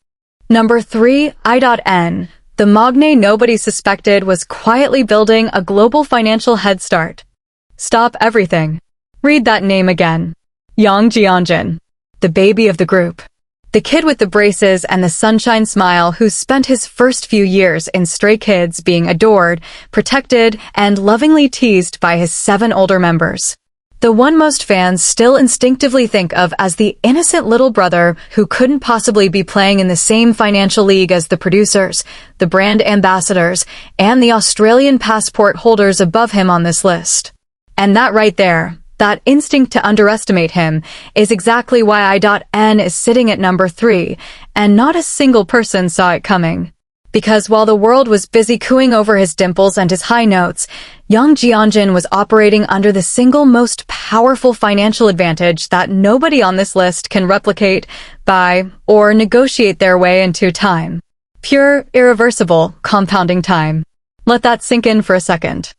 Number 3, I.N. The magnate nobody suspected was quietly building a global financial head start. Stop everything. Read that name again. Hyunjin, the baby of the group. The kid with the braces and the sunshine smile who spent his first few years in Stray Kids being adored, protected, and lovingly teased by his 7 older members. The one most fans still instinctively think of as the innocent little brother who couldn't possibly be playing in the same financial league as the producers, the brand ambassadors, and the Australian passport holders above him on this list. And that right there, that instinct to underestimate him, is exactly why I.N is sitting at number 3, and not a single person saw it coming. Because while the world was busy cooing over his dimples and his high notes, Hyunjin was operating under the single most powerful financial advantage that nobody on this list can replicate, buy, or negotiate their way into time. Pure, irreversible, compounding time. Let that sink in for a second.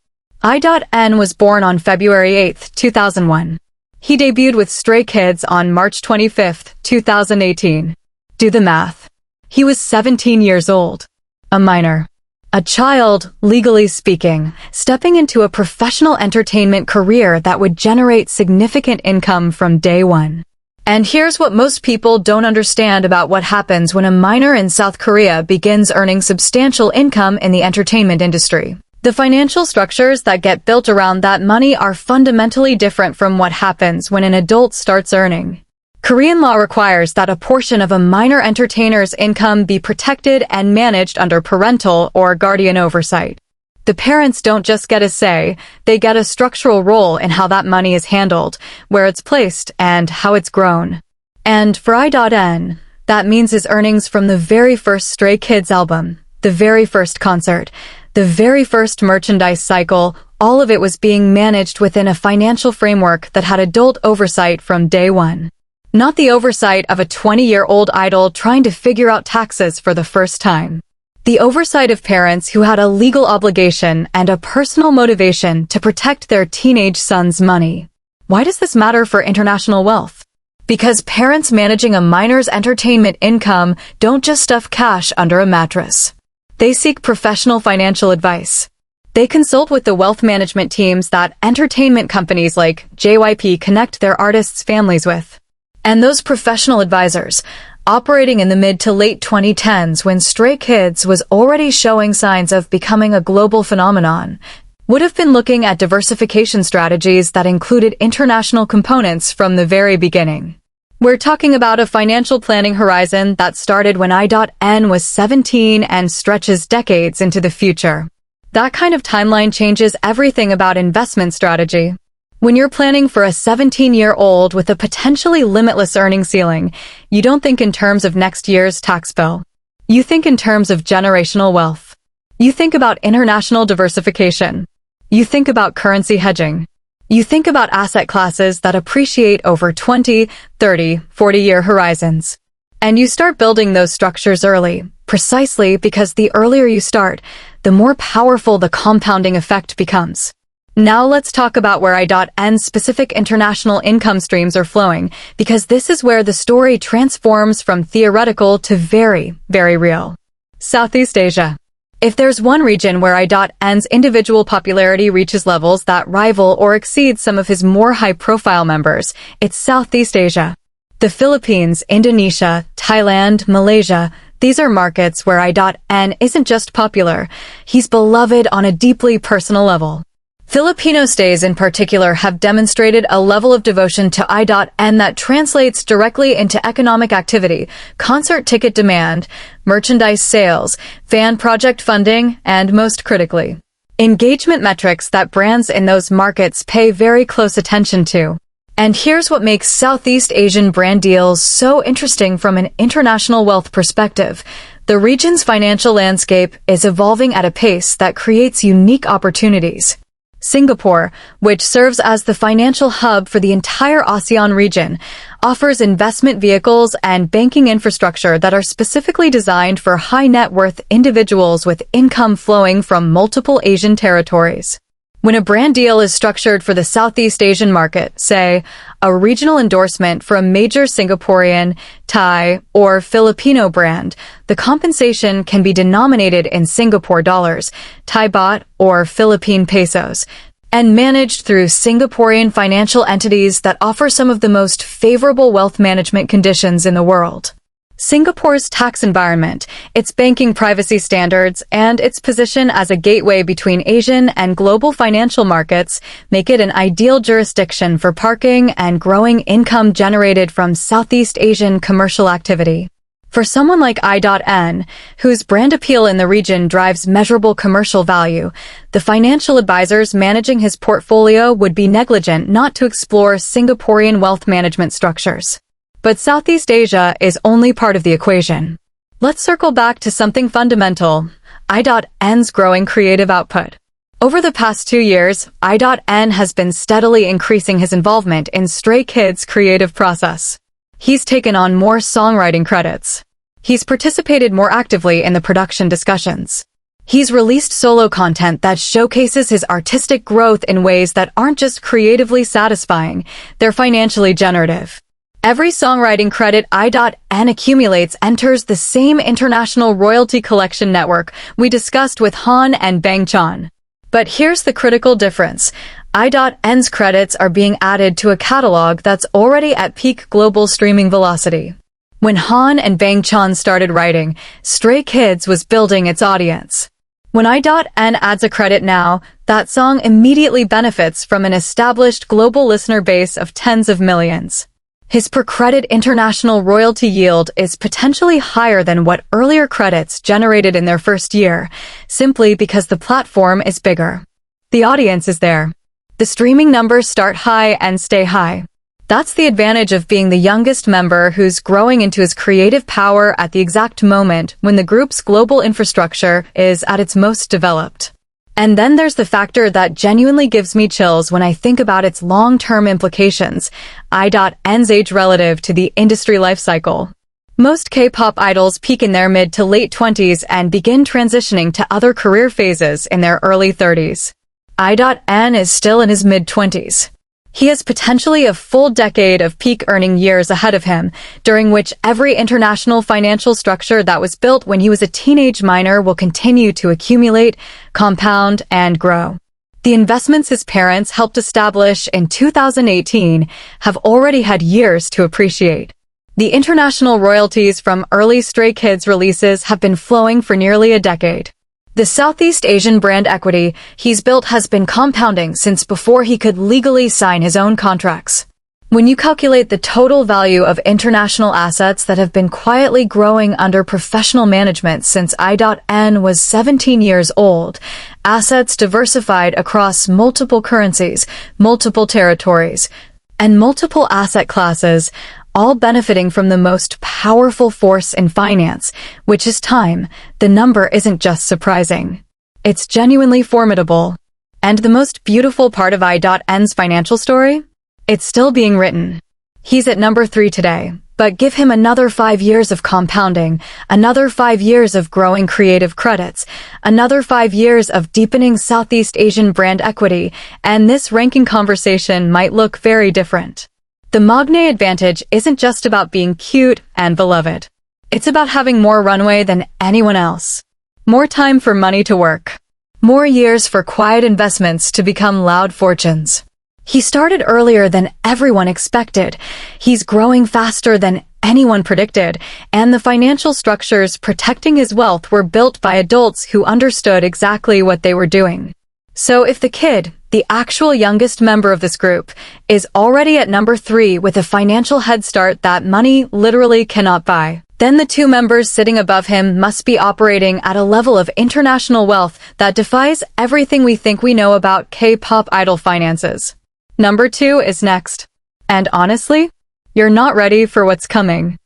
I.N was born on February 8, 2001. He debuted with Stray Kids on March 25, 2018. Do the math. He was 17 years old. A minor. A child, legally speaking, stepping into a professional entertainment career that would generate significant income from day one. And here's what most people don't understand about what happens when a minor in South Korea begins earning substantial income in the entertainment industry. The financial structures that get built around that money are fundamentally different from what happens when an adult starts earning. Korean law requires that a portion of a minor entertainer's income be protected and managed under parental or guardian oversight. The parents don't just get a say, they get a structural role in how that money is handled, where it's placed, and how it's grown. And for I.N, that means his earnings from the very first Stray Kids album, the very first concert, the very first merchandise cycle, all of it was being managed within a financial framework that had adult oversight from day one. Not the oversight of a 20-year-old idol trying to figure out taxes for the first time. The oversight of parents who had a legal obligation and a personal motivation to protect their teenage son's money. Why does this matter for international wealth? Because parents managing a minor's entertainment income don't just stuff cash under a mattress. They seek professional financial advice. They consult with the wealth management teams that entertainment companies like JYP connect their artists' families with. And those professional advisors, operating in the mid to late 2010s when Stray Kids was already showing signs of becoming a global phenomenon, would have been looking at diversification strategies that included international components from the very beginning. We're talking about a financial planning horizon that started when I.N was 17 and stretches decades into the future. That kind of timeline changes everything about investment strategy. When you're planning for a 17-year-old with a potentially limitless earning ceiling, you don't think in terms of next year's tax bill. You think in terms of generational wealth. You think about international diversification. You think about currency hedging. You think about asset classes that appreciate over 20, 30, 40-year horizons. And you start building those structures early, precisely because the earlier you start, the more powerful the compounding effect becomes. Now let's talk about where I.N's specific international income streams are flowing, because this is where the story transforms from theoretical to very, very real. Southeast Asia. If there's one region where I.N's individual popularity reaches levels that rival or exceed some of his more high-profile members, it's Southeast Asia. The Philippines, Indonesia, Thailand, Malaysia, these are markets where I.N isn't just popular, he's beloved on a deeply personal level. Filipino stays in particular have demonstrated a level of devotion to I.N that translates directly into economic activity, concert ticket demand, merchandise sales, fan project funding, and most critically, engagement metrics that brands in those markets pay very close attention to. And here's what makes Southeast Asian brand deals so interesting from an international wealth perspective. The region's financial landscape is evolving at a pace that creates unique opportunities. Singapore, which serves as the financial hub for the entire ASEAN region, offers investment vehicles and banking infrastructure that are specifically designed for high-net-worth individuals with income flowing from multiple Asian territories. When a brand deal is structured for the Southeast Asian market, say, a regional endorsement for a major Singaporean, Thai, or Filipino brand, the compensation can be denominated in Singapore dollars, Thai baht, or Philippine pesos, and managed through Singaporean financial entities that offer some of the most favorable wealth management conditions in the world. Singapore's tax environment, its banking privacy standards, and its position as a gateway between Asian and global financial markets make it an ideal jurisdiction for parking and growing income generated from Southeast Asian commercial activity. For someone like I.N, whose brand appeal in the region drives measurable commercial value, the financial advisors managing his portfolio would be negligent not to explore Singaporean wealth management structures. But Southeast Asia is only part of the equation. Let's circle back to something fundamental, I.N's growing creative output. Over the past 2 years, I.N has been steadily increasing his involvement in Stray Kids' creative process. He's taken on more songwriting credits. He's participated more actively in the production discussions. He's released solo content that showcases his artistic growth in ways that aren't just creatively satisfying, they're financially generative. Every songwriting credit I.N accumulates enters the same international royalty collection network we discussed with Han and Bang Chan. But here's the critical difference. I.N's credits are being added to a catalog that's already at peak global streaming velocity. When Han and Bang Chan started writing, Stray Kids was building its audience. When I.N adds a credit now, that song immediately benefits from an established global listener base of tens of millions. His per-credit international royalty yield is potentially higher than what earlier credits generated in their first year, simply because the platform is bigger. The audience is there. The streaming numbers start high and stay high. That's the advantage of being the youngest member who's growing into his creative power at the exact moment when the group's global infrastructure is at its most developed. And then there's the factor that genuinely gives me chills when I think about its long-term implications, I.N's age relative to the industry life cycle. Most K-pop idols peak in their mid to late 20s and begin transitioning to other career phases in their early 30s. I.N is still in his mid-20s. He has potentially a full decade of peak earning years ahead of him, during which every international financial structure that was built when he was a teenage minor will continue to accumulate, compound, and grow. The investments his parents helped establish in 2018 have already had years to appreciate. The international royalties from early Stray Kids releases have been flowing for nearly a decade. The Southeast Asian brand equity he's built has been compounding since before he could legally sign his own contracts. When you calculate the total value of international assets that have been quietly growing under professional management since I.N was 17 years old, assets diversified across multiple currencies, multiple territories, and multiple asset classes, all benefiting from the most powerful force in finance, which is time, the number isn't just surprising. It's genuinely formidable. And the most beautiful part of I.N's financial story? It's still being written. He's at number 3 today, but give him another 5 years of compounding, another 5 years of growing creative credits, another 5 years of deepening Southeast Asian brand equity, and this ranking conversation might look very different. The Magne advantage isn't just about being cute and beloved. It's about having more runway than anyone else. More time for money to work. More years for quiet investments to become loud fortunes. He started earlier than everyone expected. He's growing faster than anyone predicted, and the financial structures protecting his wealth were built by adults who understood exactly what they were doing. So if the kid, the actual youngest member of this group, is already at number 3 with a financial head start that money literally cannot buy, then the 2 members sitting above him must be operating at a level of international wealth that defies everything we think we know about K-pop idol finances. Number 2 is next. And honestly, you're not ready for what's coming.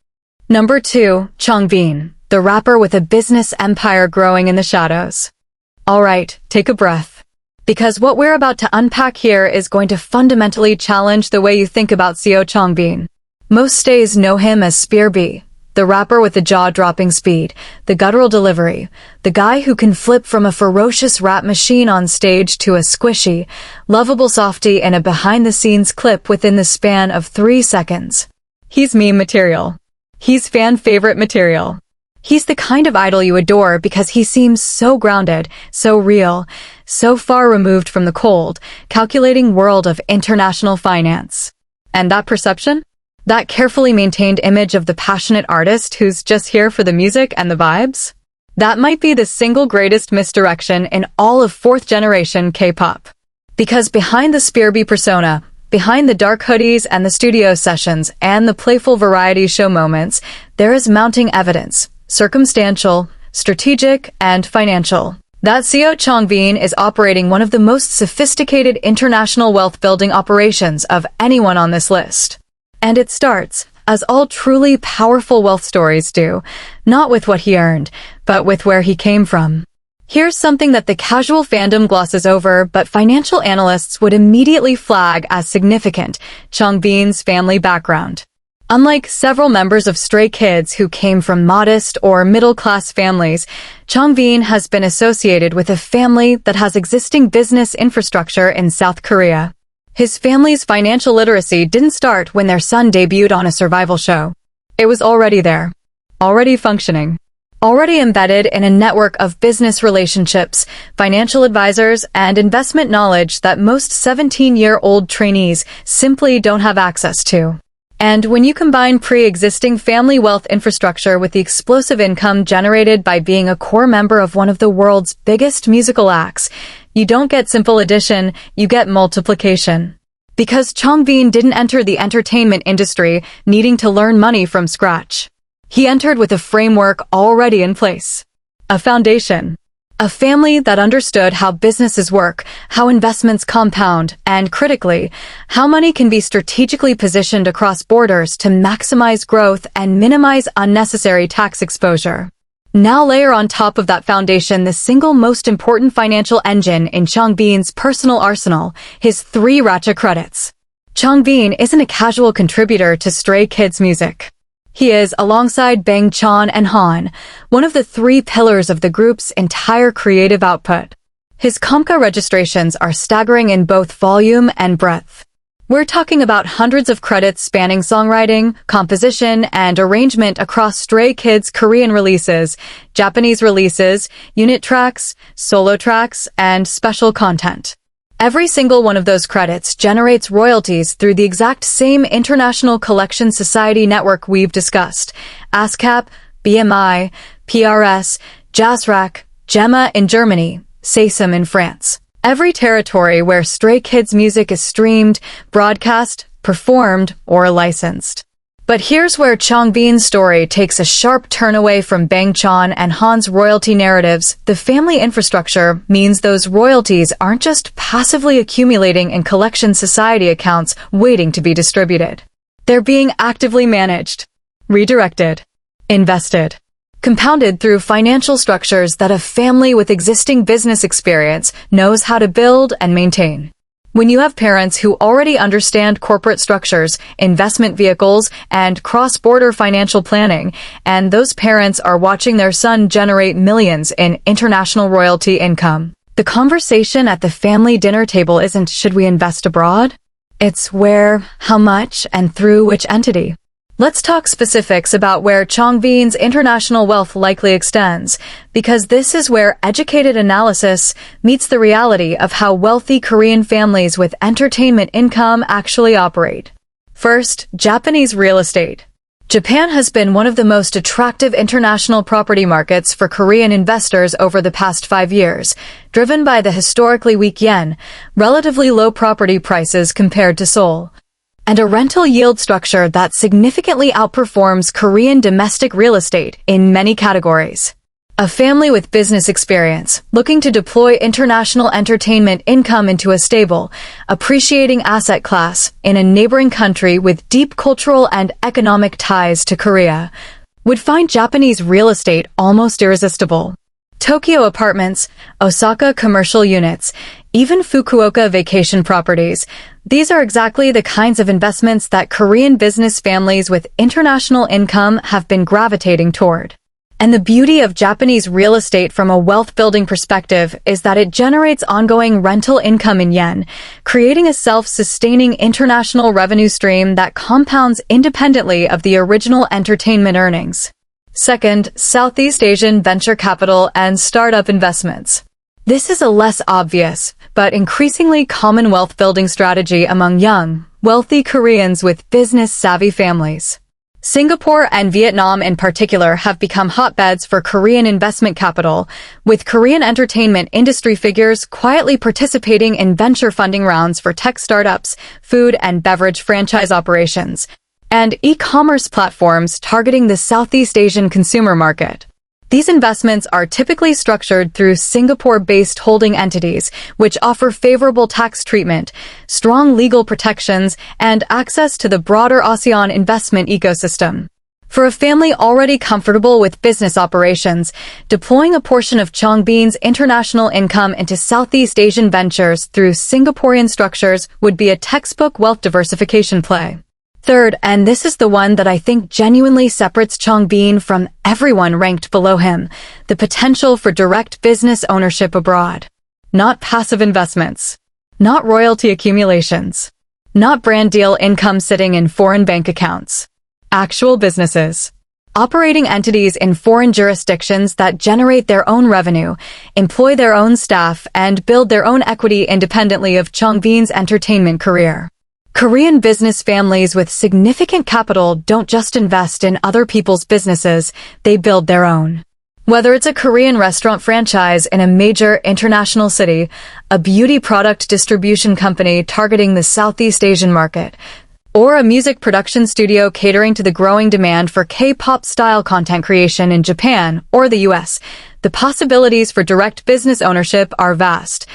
Number 2, Changbin, the rapper with a business empire growing in the shadows. Alright, take a breath. Because what we're about to unpack here is going to fundamentally challenge the way you think about Changbin. Most stays know him as STAYweeK, the rapper with the jaw-dropping speed, the guttural delivery, the guy who can flip from a ferocious rap machine on stage to a squishy, lovable softie in a behind-the-scenes clip within the span of 3 seconds. He's meme material. He's fan-favorite material. He's the kind of idol you adore because he seems so grounded, so real, so far removed from the cold, calculating world of international finance. And that perception? That carefully maintained image of the passionate artist who's just here for the music and the vibes? That might be the single greatest misdirection in all of 4th-generation K-pop. Because behind the STAYweeK persona, behind the dark hoodies and the studio sessions and the playful variety show moments, there is mounting evidence, circumstantial, strategic, and financial. That Changbin is operating one of the most sophisticated international wealth-building operations of anyone on this list. And it starts, as all truly powerful wealth stories do, not with what he earned, but with where he came from. Here's something that the casual fandom glosses over, but financial analysts would immediately flag as significant: Changbin's family background. Unlike several members of Stray Kids who came from modest or middle-class families, Changbin has been associated with a family that has existing business infrastructure in South Korea. His family's financial literacy didn't start when their son debuted on a survival show. It was already there. Already functioning. Already embedded in a network of business relationships, financial advisors, and investment knowledge that most 17-year-old trainees simply don't have access to. And when you combine pre-existing family wealth infrastructure with the explosive income generated by being a core member of one of the world's biggest musical acts, you don't get simple addition, you get multiplication. Because Changbin didn't enter the entertainment industry needing to learn money from scratch. He entered with a framework already in place. A foundation. A family that understood how businesses work, how investments compound, and critically, how money can be strategically positioned across borders to maximize growth and minimize unnecessary tax exposure. Now layer on top of that foundation the single most important financial engine in Changbin's personal arsenal, his 3 ratchet credits. Changbin isn't a casual contributor to Stray Kids music. He is, alongside Bang Chan and Han, one of the 3 pillars of the group's entire creative output. His Comca registrations are staggering in both volume and breadth. We're talking about hundreds of credits spanning songwriting, composition, and arrangement across Stray Kids' Korean releases, Japanese releases, unit tracks, solo tracks, and special content. Every single one of those credits generates royalties through the exact same International Collection Society network we've discussed: ASCAP, BMI, PRS, JASRAC, GEMA in Germany, SACEM in France. Every territory where Stray Kids music is streamed, broadcast, performed, or licensed. But here's where Changbin's story takes a sharp turn away from Bang Chan and Han's royalty narratives. The family infrastructure means those royalties aren't just passively accumulating in collection society accounts waiting to be distributed. They're being actively managed, redirected, invested, compounded through financial structures that a family with existing business experience knows how to build and maintain. When you have parents who already understand corporate structures, investment vehicles, and cross-border financial planning, and those parents are watching their son generate millions in international royalty income, the conversation at the family dinner table isn't, should we invest abroad? It's where, how much, and through which entity. Let's talk specifics about where Changbin's international wealth likely extends, because this is where educated analysis meets the reality of how wealthy Korean families with entertainment income actually operate. First, Japanese real estate. Japan has been one of the most attractive international property markets for Korean investors over the past 5 years, driven by the historically weak yen, relatively low property prices compared to Seoul, and a rental yield structure that significantly outperforms Korean domestic real estate in many categories. A family with business experience, looking to deploy international entertainment income into a stable, appreciating asset class in a neighboring country with deep cultural and economic ties to Korea, would find Japanese real estate almost irresistible. Tokyo apartments, Osaka commercial units, even Fukuoka vacation properties. These are exactly the kinds of investments that Korean business families with international income have been gravitating toward. And the beauty of Japanese real estate from a wealth-building perspective is that it generates ongoing rental income in yen, creating a self-sustaining international revenue stream that compounds independently of the original entertainment earnings. Second, Southeast Asian venture capital and startup investments. This is a less obvious, but increasingly common wealth-building strategy among young, wealthy Koreans with business-savvy families. Singapore and Vietnam in particular have become hotbeds for Korean investment capital, with Korean entertainment industry figures quietly participating in venture funding rounds for tech startups, food and beverage franchise operations, and e-commerce platforms targeting the Southeast Asian consumer market. These investments are typically structured through Singapore-based holding entities, which offer favorable tax treatment, strong legal protections, and access to the broader ASEAN investment ecosystem. For a family already comfortable with business operations, deploying a portion of Changbin's international income into Southeast Asian ventures through Singaporean structures would be a textbook wealth diversification play. Third, and this is the one that I think genuinely separates Changbin from everyone ranked below him, the potential for direct business ownership abroad. Not passive investments. Not royalty accumulations. Not brand deal income sitting in foreign bank accounts. Actual businesses. Operating entities in foreign jurisdictions that generate their own revenue, employ their own staff, and build their own equity independently of Changbin's entertainment career. Korean business families with significant capital don't just invest in other people's businesses, they build their own. Whether it's a Korean restaurant franchise in a major international city, a beauty product distribution company targeting the Southeast Asian market, or a music production studio catering to the growing demand for K-pop style content creation in Japan or the US, the possibilities for direct business ownership are vast.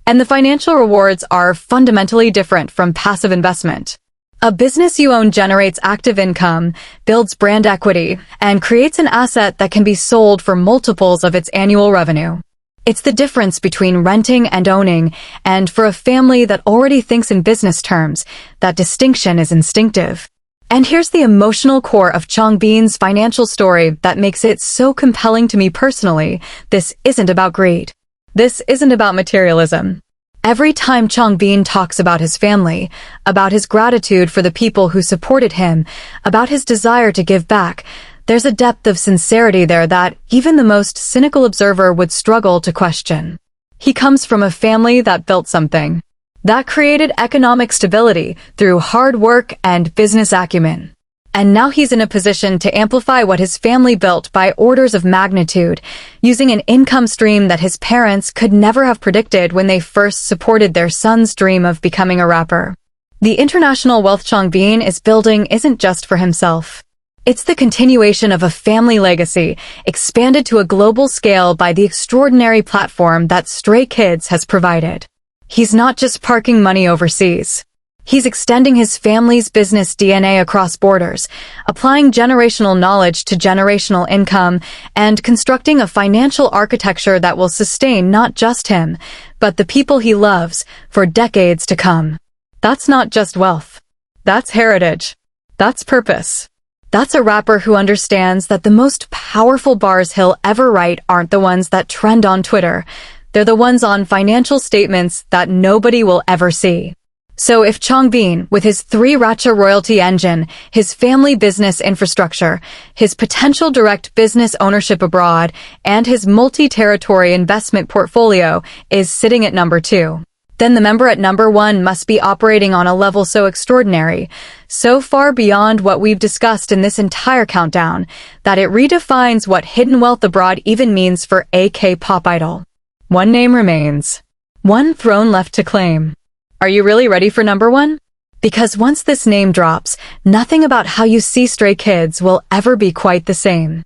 And the financial rewards are fundamentally different from passive investment. A business you own generates active income, builds brand equity, and creates an asset that can be sold for multiples of its annual revenue. It's the difference between renting and owning, and for a family that already thinks in business terms, that distinction is instinctive. And here's the emotional core of Changbin's financial story that makes it so compelling to me personally. This isn't about greed. This isn't about materialism. Every time Changbin talks about his family, about his gratitude for the people who supported him, about his desire to give back, there's a depth of sincerity there that even the most cynical observer would struggle to question. He comes from a family that built something, that created economic stability through hard work and business acumen. And now he's in a position to amplify what his family built by orders of magnitude, using an income stream that his parents could never have predicted when they first supported their son's dream of becoming a rapper. The international wealth Changbin is building isn't just for himself. It's the continuation of a family legacy, expanded to a global scale by the extraordinary platform that STRAYKids has provided. He's not just parking money overseas. He's extending his family's business DNA across borders, applying generational knowledge to generational income, and constructing a financial architecture that will sustain not just him, but the people he loves for decades to come. That's not just wealth. That's heritage. That's purpose. That's a rapper who understands that the most powerful bars he'll ever write aren't the ones that trend on Twitter. They're the ones on financial statements that nobody will ever see. So if Changbin, with his 3 Racha royalty engine, his family business infrastructure, his potential direct business ownership abroad, and his multi-territory investment portfolio, is sitting at number 2, then the member at number 1 must be operating on a level so extraordinary, so far beyond what we've discussed in this entire countdown, that it redefines what hidden wealth abroad even means for a K-pop idol. One name remains. One throne left to claim. Are you really ready for number 1? Because once this name drops, nothing about how you see Stray Kids will ever be quite the same.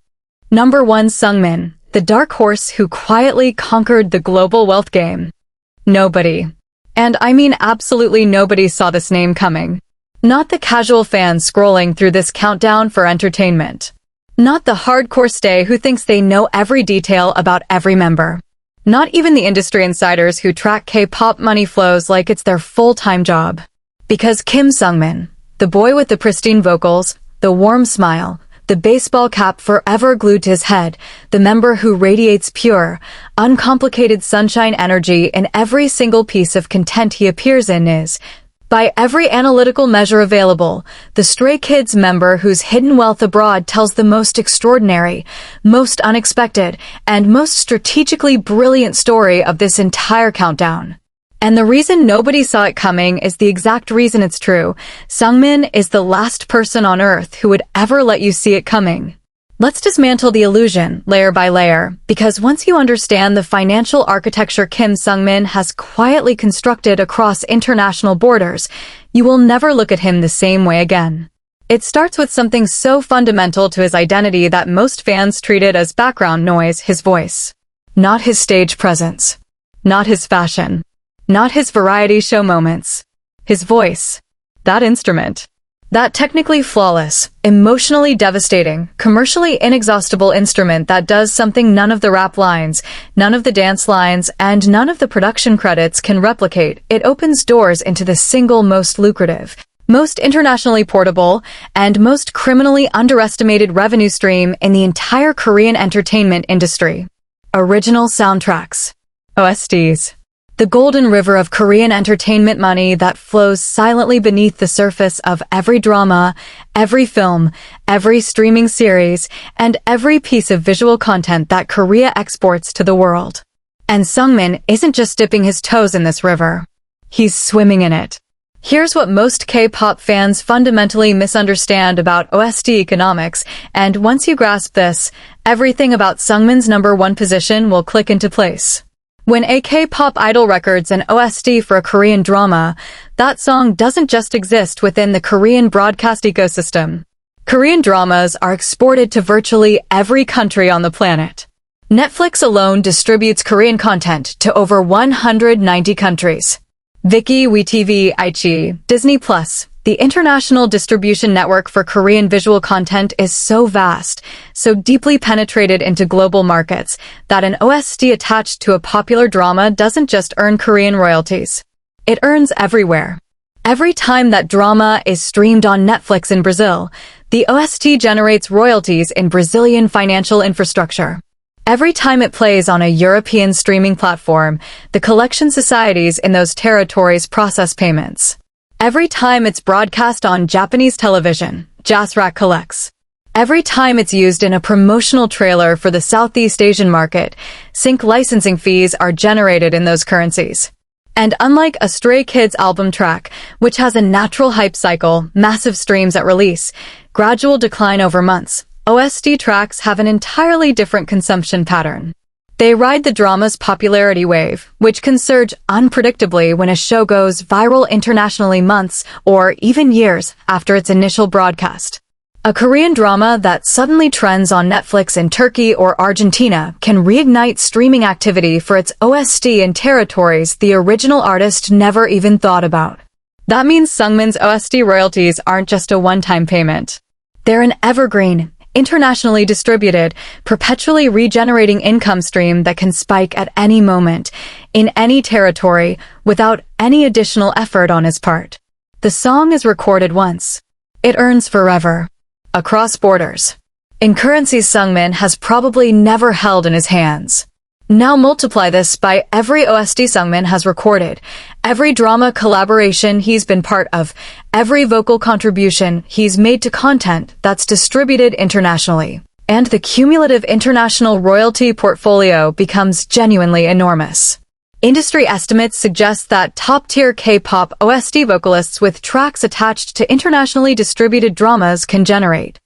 Number 1, Seungmin, the dark horse who quietly conquered the global wealth game. Nobody, and I mean absolutely nobody, saw this name coming. Not the casual fan scrolling through this countdown for entertainment. Not the hardcore stay who thinks they know every detail about every member. Not even the industry insiders who track K-pop money flows like it's their full-time job. Because Kim Seungmin, the boy with the pristine vocals, the warm smile, the baseball cap forever glued to his head, the member who radiates pure, uncomplicated sunshine energy in every single piece of content he appears in, is, by every analytical measure available, the Stray Kids member whose hidden wealth abroad tells the most extraordinary, most unexpected, and most strategically brilliant story of this entire countdown. And the reason nobody saw it coming is the exact reason it's true. Seungmin is the last person on earth who would ever let you see it coming. Let's dismantle the illusion, layer by layer, because once you understand the financial architecture Kim Seungmin has quietly constructed across international borders, you will never look at him the same way again. It starts with something so fundamental to his identity that most fans treat it as background noise: his voice. Not his stage presence. Not his fashion. Not his variety show moments. His voice. That instrument. That technically flawless, emotionally devastating, commercially inexhaustible instrument that does something none of the rap lines, none of the dance lines, and none of the production credits can replicate. It opens doors into the single most lucrative, most internationally portable, and most criminally underestimated revenue stream in the entire Korean entertainment industry. Original soundtracks. OSTs. The golden river of Korean entertainment money that flows silently beneath the surface of every drama, every film, every streaming series, and every piece of visual content that Korea exports to the world. And Seungmin isn't just dipping his toes in this river. He's swimming in it. Here's what most K-pop fans fundamentally misunderstand about OST economics, and once you grasp this, everything about Seungmin's number 1 position will click into place. When a K-pop idol records an OST for a Korean drama, that song doesn't just exist within the Korean broadcast ecosystem. Korean dramas are exported to virtually every country on the planet. Netflix alone distributes Korean content to over 190 countries. Viki, WeTV, iQIYI, Disney+, the international distribution network for Korean visual content is so vast, so deeply penetrated into global markets, that an OST attached to a popular drama doesn't just earn Korean royalties. It earns everywhere. Every time that drama is streamed on Netflix in Brazil, the OST generates royalties in Brazilian financial infrastructure. Every time it plays on a European streaming platform, the collection societies in those territories process payments. Every time it's broadcast on Japanese television, JASRAC collects. Every time it's used in a promotional trailer for the Southeast Asian market, sync licensing fees are generated in those currencies. And unlike a Stray Kids album track, which has a natural hype cycle, massive streams at release, gradual decline over months, OST tracks have an entirely different consumption pattern. They ride the drama's popularity wave, which can surge unpredictably when a show goes viral internationally months or even years after its initial broadcast. A Korean drama that suddenly trends on Netflix in Turkey or Argentina can reignite streaming activity for its OST in territories the original artist never even thought about. That means Seungmin's OST royalties aren't just a one-time payment. They're an evergreen, internationally distributed, perpetually regenerating income stream that can spike at any moment, in any territory, without any additional effort on his part. The song is recorded once. It earns forever. Across borders. In currencies Seungmin has probably never held in his hands. Now multiply this by every OST Seungmin has recorded, every drama collaboration he's been part of, every vocal contribution he's made to content that's distributed internationally. And the cumulative international royalty portfolio becomes genuinely enormous. Industry estimates suggest that top-tier K-pop OST vocalists with tracks attached to internationally distributed dramas can generate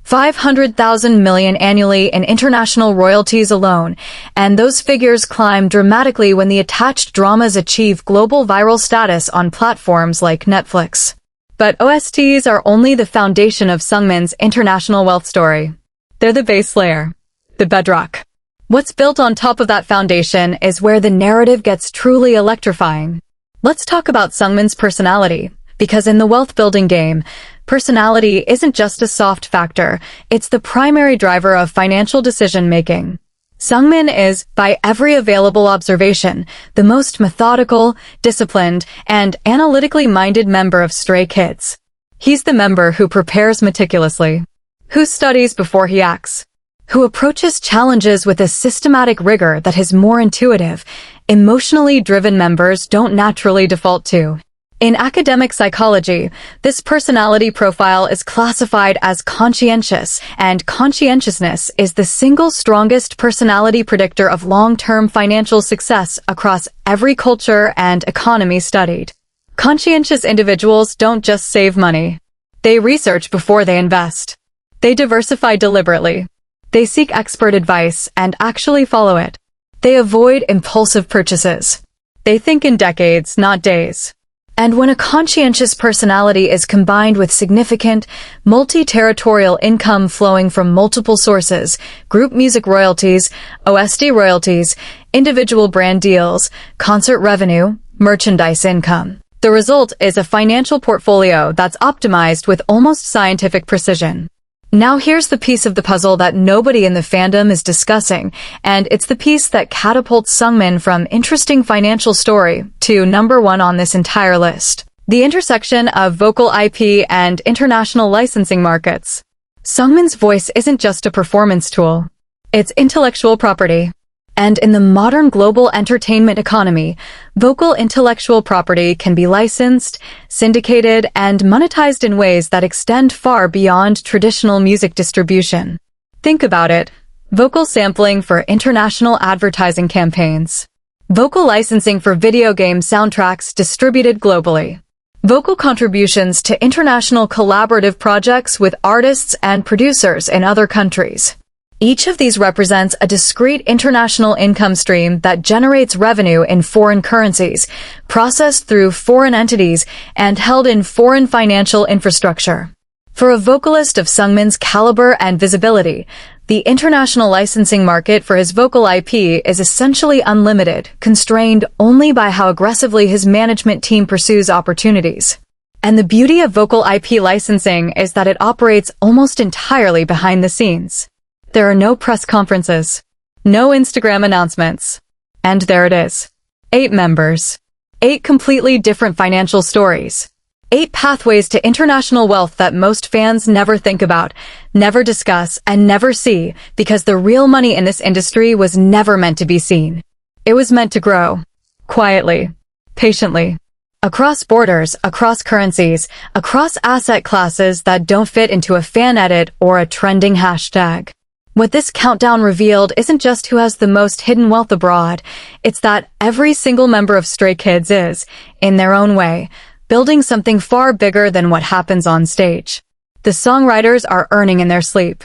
500,000 million annually in international royalties alone, and those figures climb dramatically when the attached dramas achieve global viral status on platforms like Netflix. But OSTs are only the foundation of Seungmin's international wealth story. They're the base layer, the bedrock. What's built on top of that foundation is where the narrative gets truly electrifying. Let's talk about Seungmin's personality, because in the wealth-building game, personality isn't just a soft factor, it's the primary driver of financial decision-making. Seungmin is, by every available observation, the most methodical, disciplined, and analytically minded member of Stray Kids. He's the member who prepares meticulously, who studies before he acts, who approaches challenges with a systematic rigor that his more intuitive, emotionally driven members don't naturally default to. In academic psychology, this personality profile is classified as conscientious, and conscientiousness is the single strongest personality predictor of long-term financial success across every culture and economy studied. Conscientious individuals don't just save money. They research before they invest. They diversify deliberately. They seek expert advice and actually follow it. They avoid impulsive purchases. They think in decades, not days. And when a conscientious personality is combined with significant, multi-territorial income flowing from multiple sources, group music royalties, OST royalties, individual brand deals, concert revenue, merchandise income, the result is a financial portfolio that's optimized with almost scientific precision. Now here's the piece of the puzzle that nobody in the fandom is discussing, and it's the piece that catapults Seungmin from interesting financial story to number one on this entire list. The intersection of vocal IP and international licensing markets. Seungmin's voice isn't just a performance tool. It's intellectual property. And in the modern global entertainment economy, vocal intellectual property can be licensed, syndicated, and monetized in ways that extend far beyond traditional music distribution. Think about it. Vocal sampling for international advertising campaigns. Vocal licensing for video game soundtracks distributed globally. Vocal contributions to international collaborative projects with artists and producers in other countries. Each of these represents a discrete international income stream that generates revenue in foreign currencies, processed through foreign entities, and held in foreign financial infrastructure. For a vocalist of Seungmin's caliber and visibility, the international licensing market for his vocal IP is essentially unlimited, constrained only by how aggressively his management team pursues opportunities. And the beauty of vocal IP licensing is that it operates almost entirely behind the scenes. There are no press conferences, no Instagram announcements. And there it is. 8 members. 8 completely different financial stories. 8 pathways to international wealth that most fans never think about, never discuss, and never see, because the real money in this industry was never meant to be seen. It was meant to grow. Quietly. Patiently. Across borders, across currencies, across asset classes that don't fit into a fan edit or a trending hashtag. What this countdown revealed isn't just who has the most hidden wealth abroad, it's that every single member of Stray Kids is, in their own way, building something far bigger than what happens on stage. The songwriters are earning in their sleep.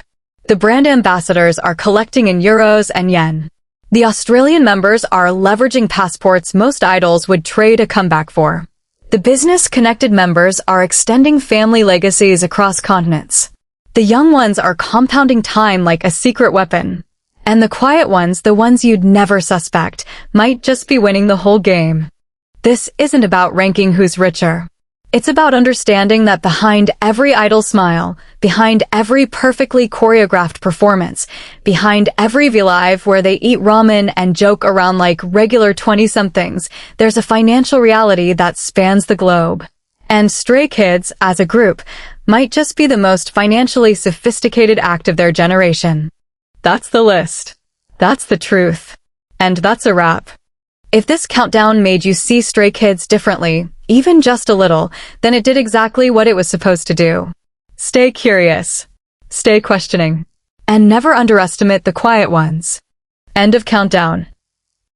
The brand ambassadors are collecting in euros and yen. The Australian members are leveraging passports most idols would trade a comeback for. The business-connected members are extending family legacies across continents. The young ones are compounding time like a secret weapon. And the quiet ones, the ones you'd never suspect, might just be winning the whole game. This isn't about ranking who's richer. It's about understanding that behind every idol smile, behind every perfectly choreographed performance, behind every V-Live where they eat ramen and joke around like regular 20-somethings, there's a financial reality that spans the globe. And Stray Kids, as a group, might just be the most financially sophisticated act of their generation. That's the list. That's the truth. And that's a wrap. If this countdown made you see Stray Kids differently, even just a little, then it did exactly what it was supposed to do. Stay curious. Stay questioning. And never underestimate the quiet ones. End of countdown.